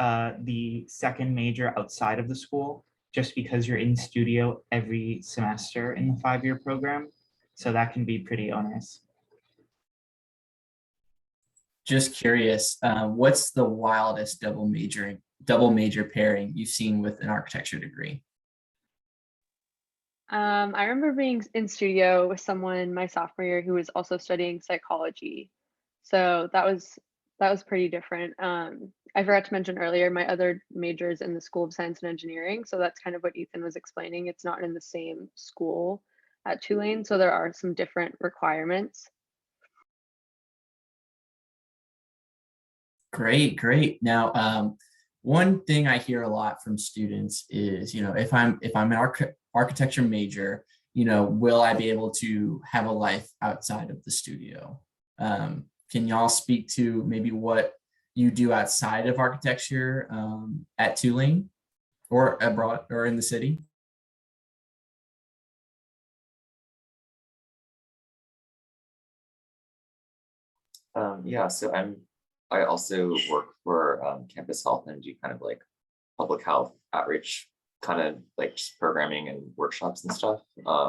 the second major outside of the school, just because you're in studio every semester in the 5-year program. So that can be pretty onerous. Just curious, what's the wildest double major pairing you've seen with an architecture degree? I remember being in studio with someone my sophomore year who was also studying psychology. So that was pretty different. I forgot to mention earlier, my other major is in the School of Science and Engineering. So that's kind of what Ethan was explaining. It's not in the same school at Tulane. So there are some different requirements. Great. Now, one thing I hear a lot from students is, if I'm an architecture major, will I be able to have a life outside of the studio? Can y'all speak to maybe what you do outside of architecture at Tulane or abroad or in the city? Yeah, so I also work for campus health and do kind of like public health outreach, kind of like just programming and workshops and stuff,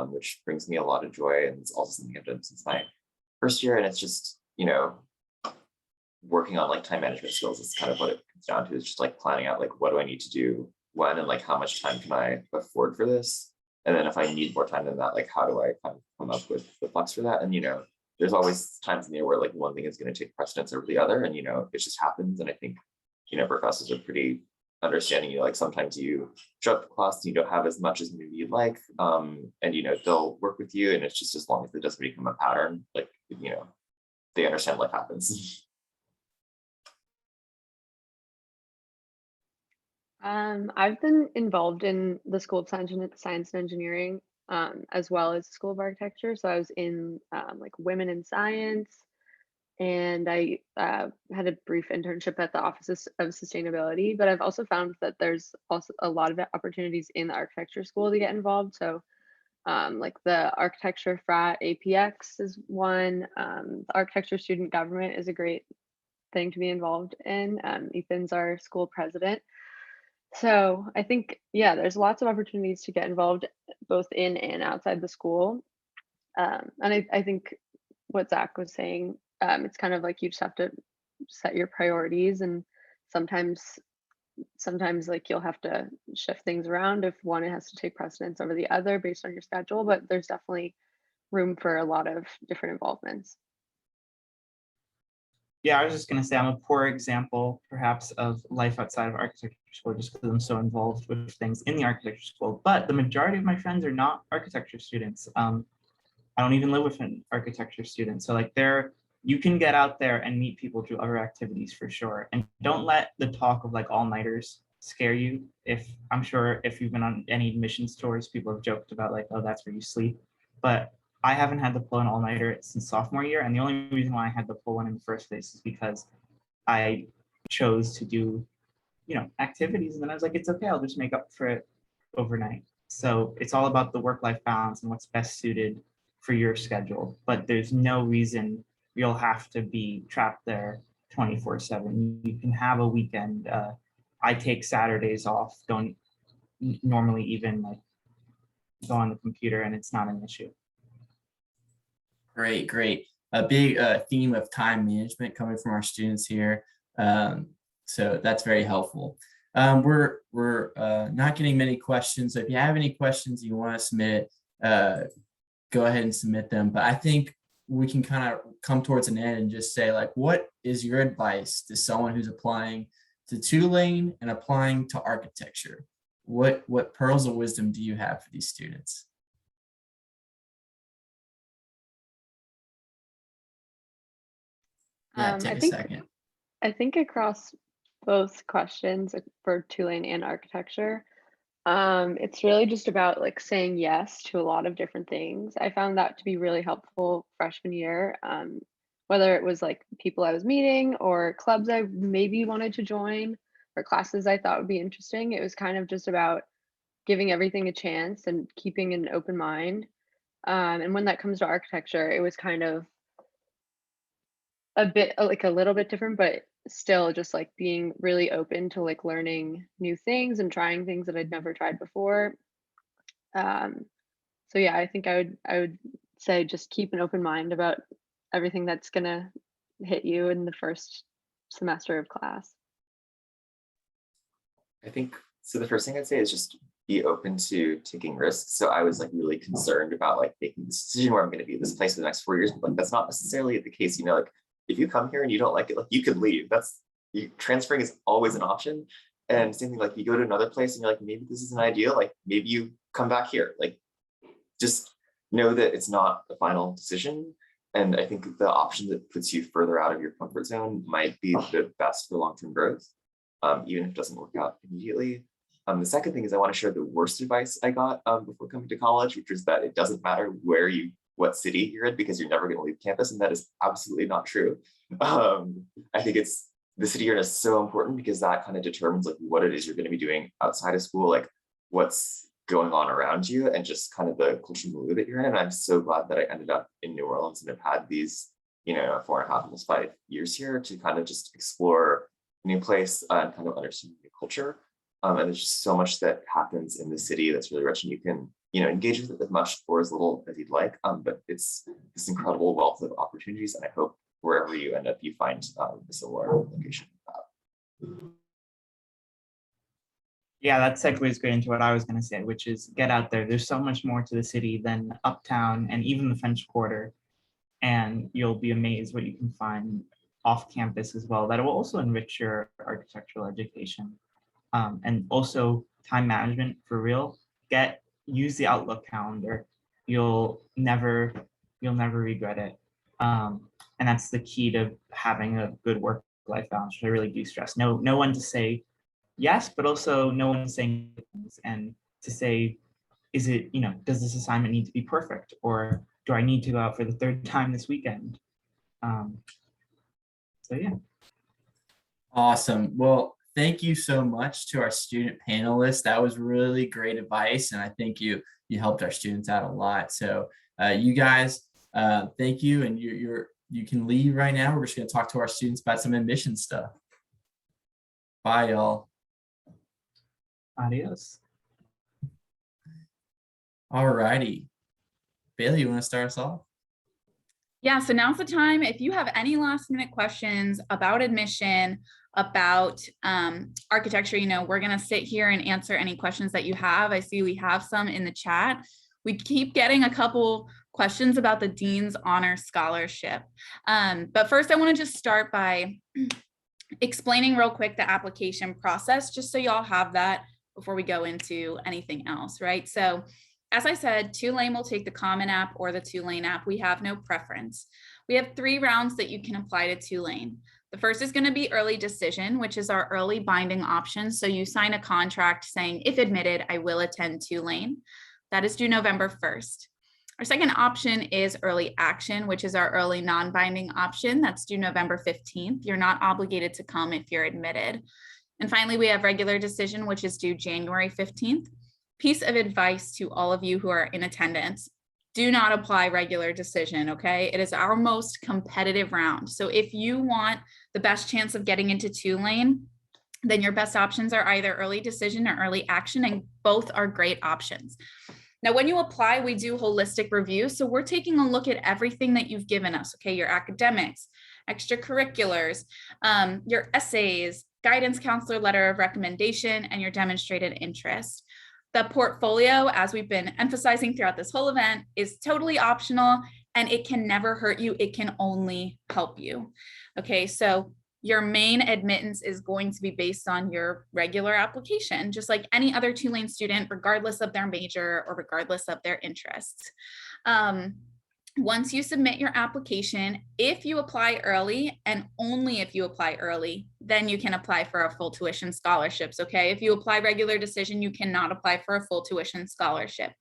which brings me a lot of joy. And it's also something I've done since my first year. And it's just, working on like time management skills is kind of what it comes down to. Is just like planning out like what do I need to do when and like how much time can I afford for this? And then if I need more time than that, like how do I kind of come up with the flux for that? And there's always times in the year where like one thing is going to take precedence over the other, and it just happens. And I think professors are pretty understanding. Like sometimes you show up to class and you don't have as much as maybe you'd like, and they'll work with you, and it's just as long as it doesn't become a pattern, like they understand what happens. I've been involved in the School of Science and Engineering, as well as the School of Architecture. So I was in like Women in Science, and I had a brief internship at the Office of Sustainability. But I've also found that there's also a lot of opportunities in the architecture school to get involved. So like the architecture frat APX is one. The architecture student government is a great thing to be involved in. Ethan's our school president. So I think, yeah, there's lots of opportunities to get involved both in and outside the school. And I think what Zach was saying, it's kind of like you just have to set your priorities, and sometimes like you'll have to shift things around if one has to take precedence over the other based on your schedule, but there's definitely room for a lot of different involvements. Yeah, I was just going to say I'm a poor example, perhaps, of life outside of architecture school, just because I'm so involved with things in the architecture school. But the majority of my friends are not architecture students. I don't even live with an architecture student. So like you can get out there and meet people through other activities for sure. And don't let the talk of like all-nighters scare you. I'm sure if you've been on any admissions tours, people have joked about like, oh, that's where you sleep. But I haven't had to pull an all-nighter since sophomore year. And the only reason why I had to pull one in the first place is because I chose to do, activities. And then I was like, it's okay, I'll just make up for it overnight. So it's all about the work-life balance and what's best suited for your schedule. But there's no reason you'll have to be trapped there 24/7. You can have a weekend. I take Saturdays off, don't normally even like go on the computer, and it's not an issue. Great, great. A big theme of time management coming from our students here. So that's very helpful. We're not getting many questions. So if you have any questions you want to submit, go ahead and submit them. But I think we can kind of come towards an end and just say, like, what is your advice to someone who's applying to Tulane and applying to architecture? What pearls of wisdom do you have for these students? Yeah, take a second. I think across both questions for Tulane and architecture, it's really just about like saying yes to a lot of different things. I found that to be really helpful freshman year, whether it was like people I was meeting or clubs I maybe wanted to join or classes I thought would be interesting. It was kind of just about giving everything a chance and keeping an open mind. And when that comes to architecture, it was kind of a bit like a little bit different, but still just like being really open to like learning new things and trying things that I'd never tried before. So yeah, I think I would say just keep an open mind about everything that's gonna hit you in the first semester of class. I think so. The first thing I'd say is just be open to taking risks. So I was like really concerned about like making this decision where I'm going to be in this place for the next 4 years, but that's not necessarily the case. Like if you come here and you don't like it, like you could leave. Transferring is always an option. And same thing, like you go to another place and you're like, maybe this isn't ideal. Like maybe you come back here. Like just know that it's not the final decision. And I think the option that puts you further out of your comfort zone might be the best for long-term growth, even if it doesn't work out immediately. The second thing is I want to share the worst advice I got before coming to college, which is that it doesn't matter what city you're in because you're never going to leave campus, and that is absolutely not true. I think the city you're in is so important because that kind of determines like what it is you're going to be doing outside of school, like what's going on around you, and just kind of the cultural milieu that you're in. And I'm so glad that I ended up in New Orleans and have had these, 4.5, almost 5 years here to kind of just explore a new place and kind of understand new culture. And there's just so much that happens in the city that's really rich, and you can, engage with it as much or as little as you'd like. But it's this incredible wealth of opportunities, and I hope wherever you end up, you find a similar location. Yeah, that segues great into what I was going to say, which is get out there. There's so much more to the city than Uptown and even the French Quarter. And you'll be amazed what you can find off campus as well that will also enrich your architectural education. And also time management for real. Use the Outlook calendar. You'll never regret it. And that's the key to having a good work-life balance, which I really do stress. No one to say yes, but also no one's saying things, and to say, is it, does this assignment need to be perfect, or do I need to go out for the third time this weekend? So yeah. Awesome. Well, thank you so much to our student panelists. That was really great advice, and I think you helped our students out a lot. So you guys, thank you, and you can leave right now. We're just going to talk to our students about some admission stuff. Bye, y'all. Adios. All righty. Bailey, you want to start us off? Yeah, so now's the time. If you have any last minute questions about admission, about architecture, we're going to sit here and answer any questions that you have. I see we have some in the chat. We keep getting a couple questions about the Dean's Honor Scholarship. But first, I want to just start by explaining real quick the application process, just so y'all have that before we go into anything else, right? So as I said, Tulane will take the Common App or the Tulane app. We have no preference. We have 3 rounds that you can apply to Tulane. The first is going to be early decision, which is our early binding option. So you sign a contract saying, if admitted, I will attend Tulane. That is due November 1st. Our second option is early action, which is our early non-binding option. That's due November 15th. You're not obligated to come if you're admitted. And finally, we have regular decision, which is due January 15th. Piece of advice to all of you who are in attendance: do not apply regular decision, okay? It is our most competitive round. So if you want the best chance of getting into Tulane, then your best options are either early decision or early action, and both are great options. Now, when you apply, we do holistic review. So we're taking a look at everything that you've given us, okay? Your academics, extracurriculars, your essays, guidance counselor letter of recommendation, and your demonstrated interest. The portfolio, as we've been emphasizing throughout this whole event, is totally optional, and it can never hurt you. It can only help you. Okay, so your main admittance is going to be based on your regular application, just like any other Tulane student, regardless of their major or regardless of their interests. Once you submit your application, if you apply early, and only if you apply early, then you can apply for a full tuition scholarships, okay? If you apply regular decision, you cannot apply for a full tuition scholarship.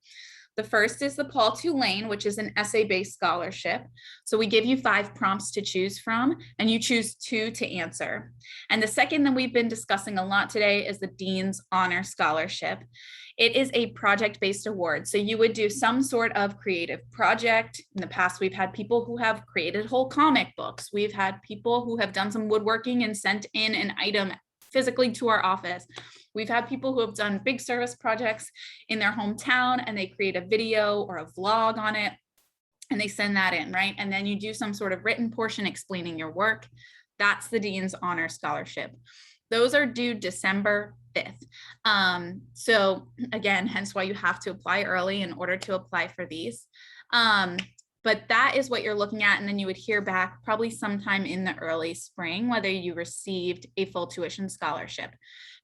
The first is the Paul Tulane, which is an essay-based scholarship. So we give you 5 prompts to choose from, and you choose 2 to answer. And the second that we've been discussing a lot today is the Dean's Honor Scholarship. It is a project-based award. So you would do some sort of creative project. In the past, we've had people who have created whole comic books. We've had people who have done some woodworking and sent in an item physically to our office. We've had people who have done big service projects in their hometown, and they create a video or a vlog on it, and they send that in, right? And then you do some sort of written portion explaining your work. That's the Dean's Honor Scholarship. Those are due December 5th. So again, hence why you have to apply early in order to apply for these. But that is what you're looking at. And then you would hear back probably sometime in the early spring, whether you received a full tuition scholarship.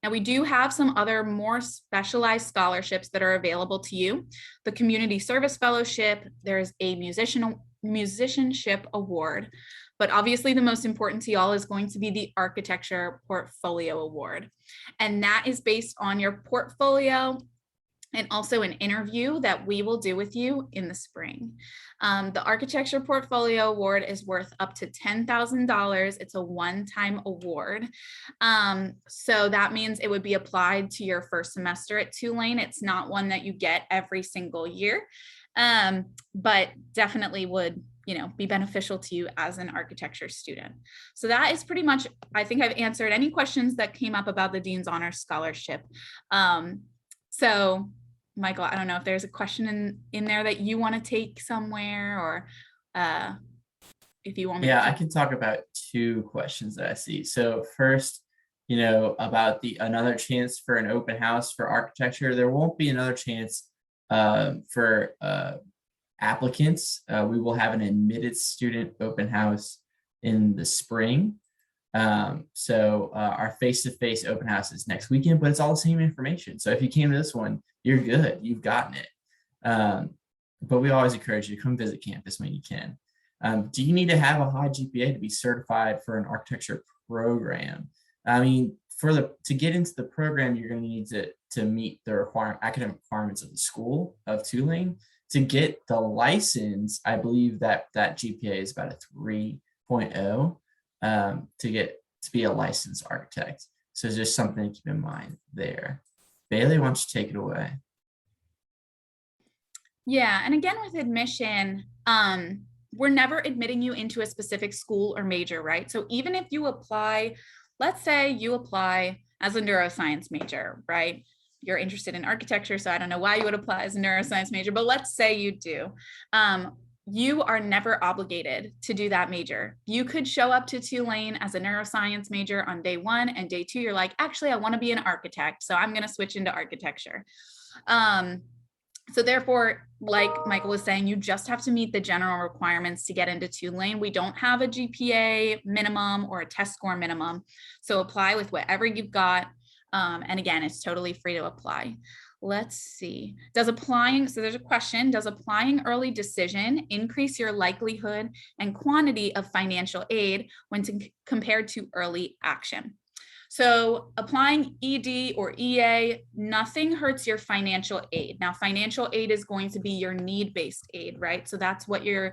Now, we do have some other more specialized scholarships that are available to you. The Community Service Fellowship, there's a musicianship award, but obviously the most important to y'all is going to be the Architecture Portfolio Award. And that is based on your portfolio and also an interview that we will do with you in the spring. The Architecture Portfolio Award is worth up to $10,000. It's a one-time award. So that means it would be applied to your first semester at Tulane. It's not one that you get every single year, but definitely would be beneficial to you as an architecture student. So that is pretty much, I think I've answered any questions that came up about the Dean's Honor Scholarship. So Michael, I don't know if there's a question in there that you want to take somewhere, or if you want me Yeah, to. I can talk about 2 questions that I see. So first, about another chance for an open house for architecture. There won't be another chance for applicants. We will have an admitted student open house in the spring. So our face-to-face open house is next weekend, but it's all the same information. So if you came to this one, you're good, you've gotten it. But we always encourage you to come visit campus when you can. Do you need to have a high GPA to be certified for an architecture program? I mean, to get into the program, you're going to need to meet the academic requirements of the school of Tulane. To get the license, I believe that GPA is about a 3.0 to be a licensed architect. So it's just something to keep in mind there. Bailey, why don't you take it away? Yeah, and again with admission, we're never admitting you into a specific school or major, right? So even if you apply, let's say you apply as a neuroscience major, right? You're interested in architecture, so I don't know why you would apply as a neuroscience major, but let's say you do. You are never obligated to do that major. You could show up to Tulane as a neuroscience major on day 1, and day 2, you're like, actually, I want to be an architect, so I'm going to switch into architecture. So therefore, like Michael was saying, you just have to meet the general requirements to get into Tulane. We don't have a GPA minimum or a test score minimum. So apply with whatever you've got. And again, it's totally free to apply. Let's see. So there's a question, does applying early decision increase your likelihood and quantity of financial aid when compared to early action? So applying ED or EA, nothing hurts your financial aid. Now, financial aid is going to be your need-based aid, right? So that's what you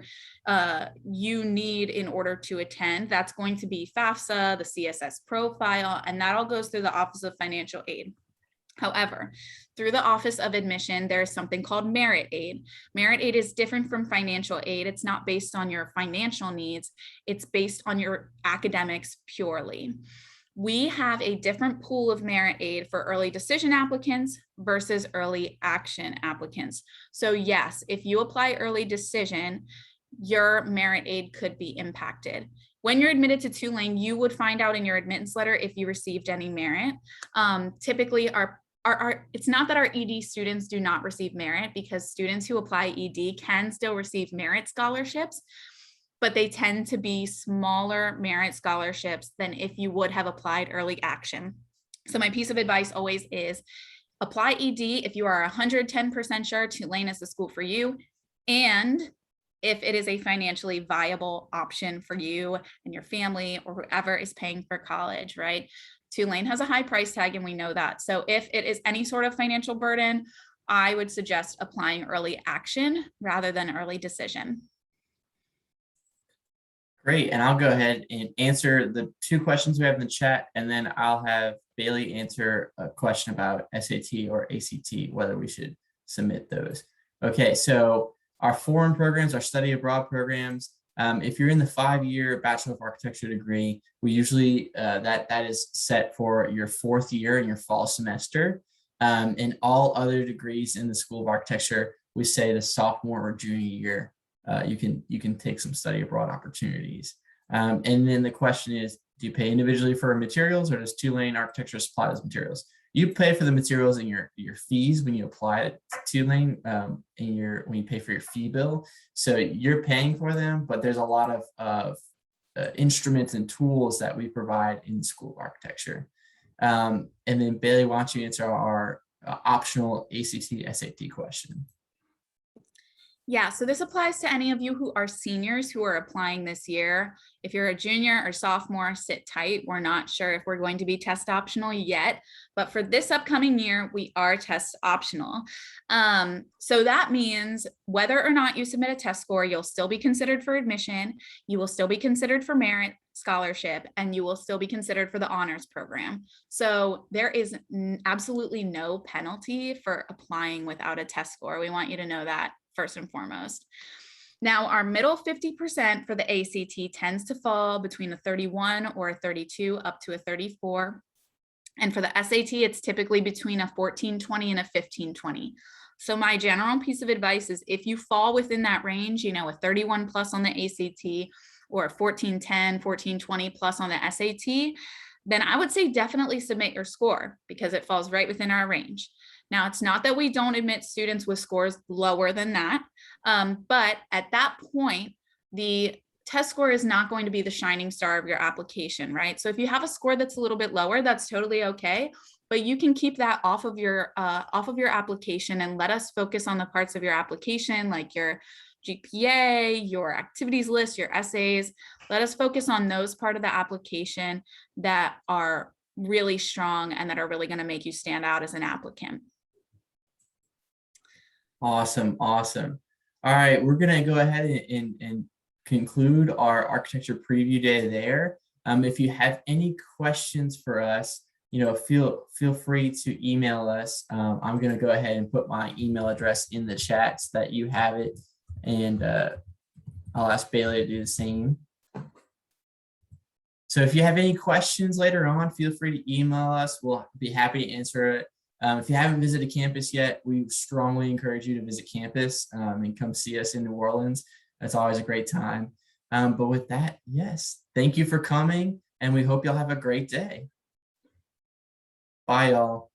need in order to attend. That's going to be FAFSA, the CSS profile, and that all goes through the Office of Financial Aid. However, through the Office of Admission, there is something called merit aid. Merit aid is different from financial aid. It's not based on your financial needs. It's based on your academics purely. We have a different pool of merit aid for early decision applicants versus early action applicants. So yes, if you apply early decision, your merit aid could be impacted. When you're admitted to Tulane, you would find out in your admittance letter if you received any merit. Typically, it's not that our ED students do not receive merit, because students who apply ED can still receive merit scholarships, but they tend to be smaller merit scholarships than if you would have applied early action. So my piece of advice always is apply ED if you are 110% sure Tulane is the school for you, and if it is a financially viable option for you and your family or whoever is paying for college, right? Tulane has a high price tag and we know that. So if it is any sort of financial burden, I would suggest applying early action rather than early decision. Great, and I'll go ahead and answer the 2 questions we have in the chat, and then I'll have Bailey answer a question about SAT or ACT, whether we should submit those. Okay, so our foreign programs, our study abroad programs, if you're in the 5-year Bachelor of Architecture degree, we usually, that is set for your 4th year in your fall semester. In all other degrees in the School of Architecture, we say the sophomore or junior year. You can take some study abroad opportunities. And then the question is, do you pay individually for materials, or does Tulane Architecture supply those materials? You pay for the materials in your fees when you apply it to Tulane, when you pay for your fee bill. So you're paying for them, but there's a lot of instruments and tools that we provide in the School of Architecture. And then Bailey, why don't you answer our optional ACT, SAT question? Yeah, so this applies to any of you who are seniors who are applying this year. If you're a junior or sophomore, sit tight. We're not sure if we're going to be test optional yet, but for this upcoming year, we are test optional. So that means whether or not you submit a test score, you'll still be considered for admission, you will still be considered for merit scholarship, and you will still be considered for the honors program. So there is absolutely no penalty for applying without a test score. We want you to know that first and foremost. Now, our middle 50% for the ACT tends to fall between a 31 or a 32 up to a 34. And for the SAT, it's typically between a 1420 and a 1520. So my general piece of advice is if you fall within that range, you know, a 31 plus on the ACT or a 1410, 1420 plus on the SAT, then I would say definitely submit your score because it falls right within our range. Now, it's not that we don't admit students with scores lower than that, but at that point, the test score is not going to be the shining star of your application, right? So if you have a score that's a little bit lower, that's totally okay, but you can keep that off of your application and let us focus on the parts of your application like your GPA, your activities list, your essays. Let us focus on those part of the application that are really strong and that are really going to make you stand out as an applicant. Awesome. Awesome. All right. We're going to go ahead and conclude our architecture preview day there. If you have any questions for us, feel free to email us. I'm going to go ahead and put my email address in the chat so that you have it. And I'll ask Bailey to do the same. So if you have any questions later on, feel free to email us. We'll be happy to answer it. If you haven't visited campus yet, we strongly encourage you to visit campus and come see us in New Orleans. That's always a great time. But with that, yes, thank you for coming, and we hope y'all have a great day. Bye, y'all.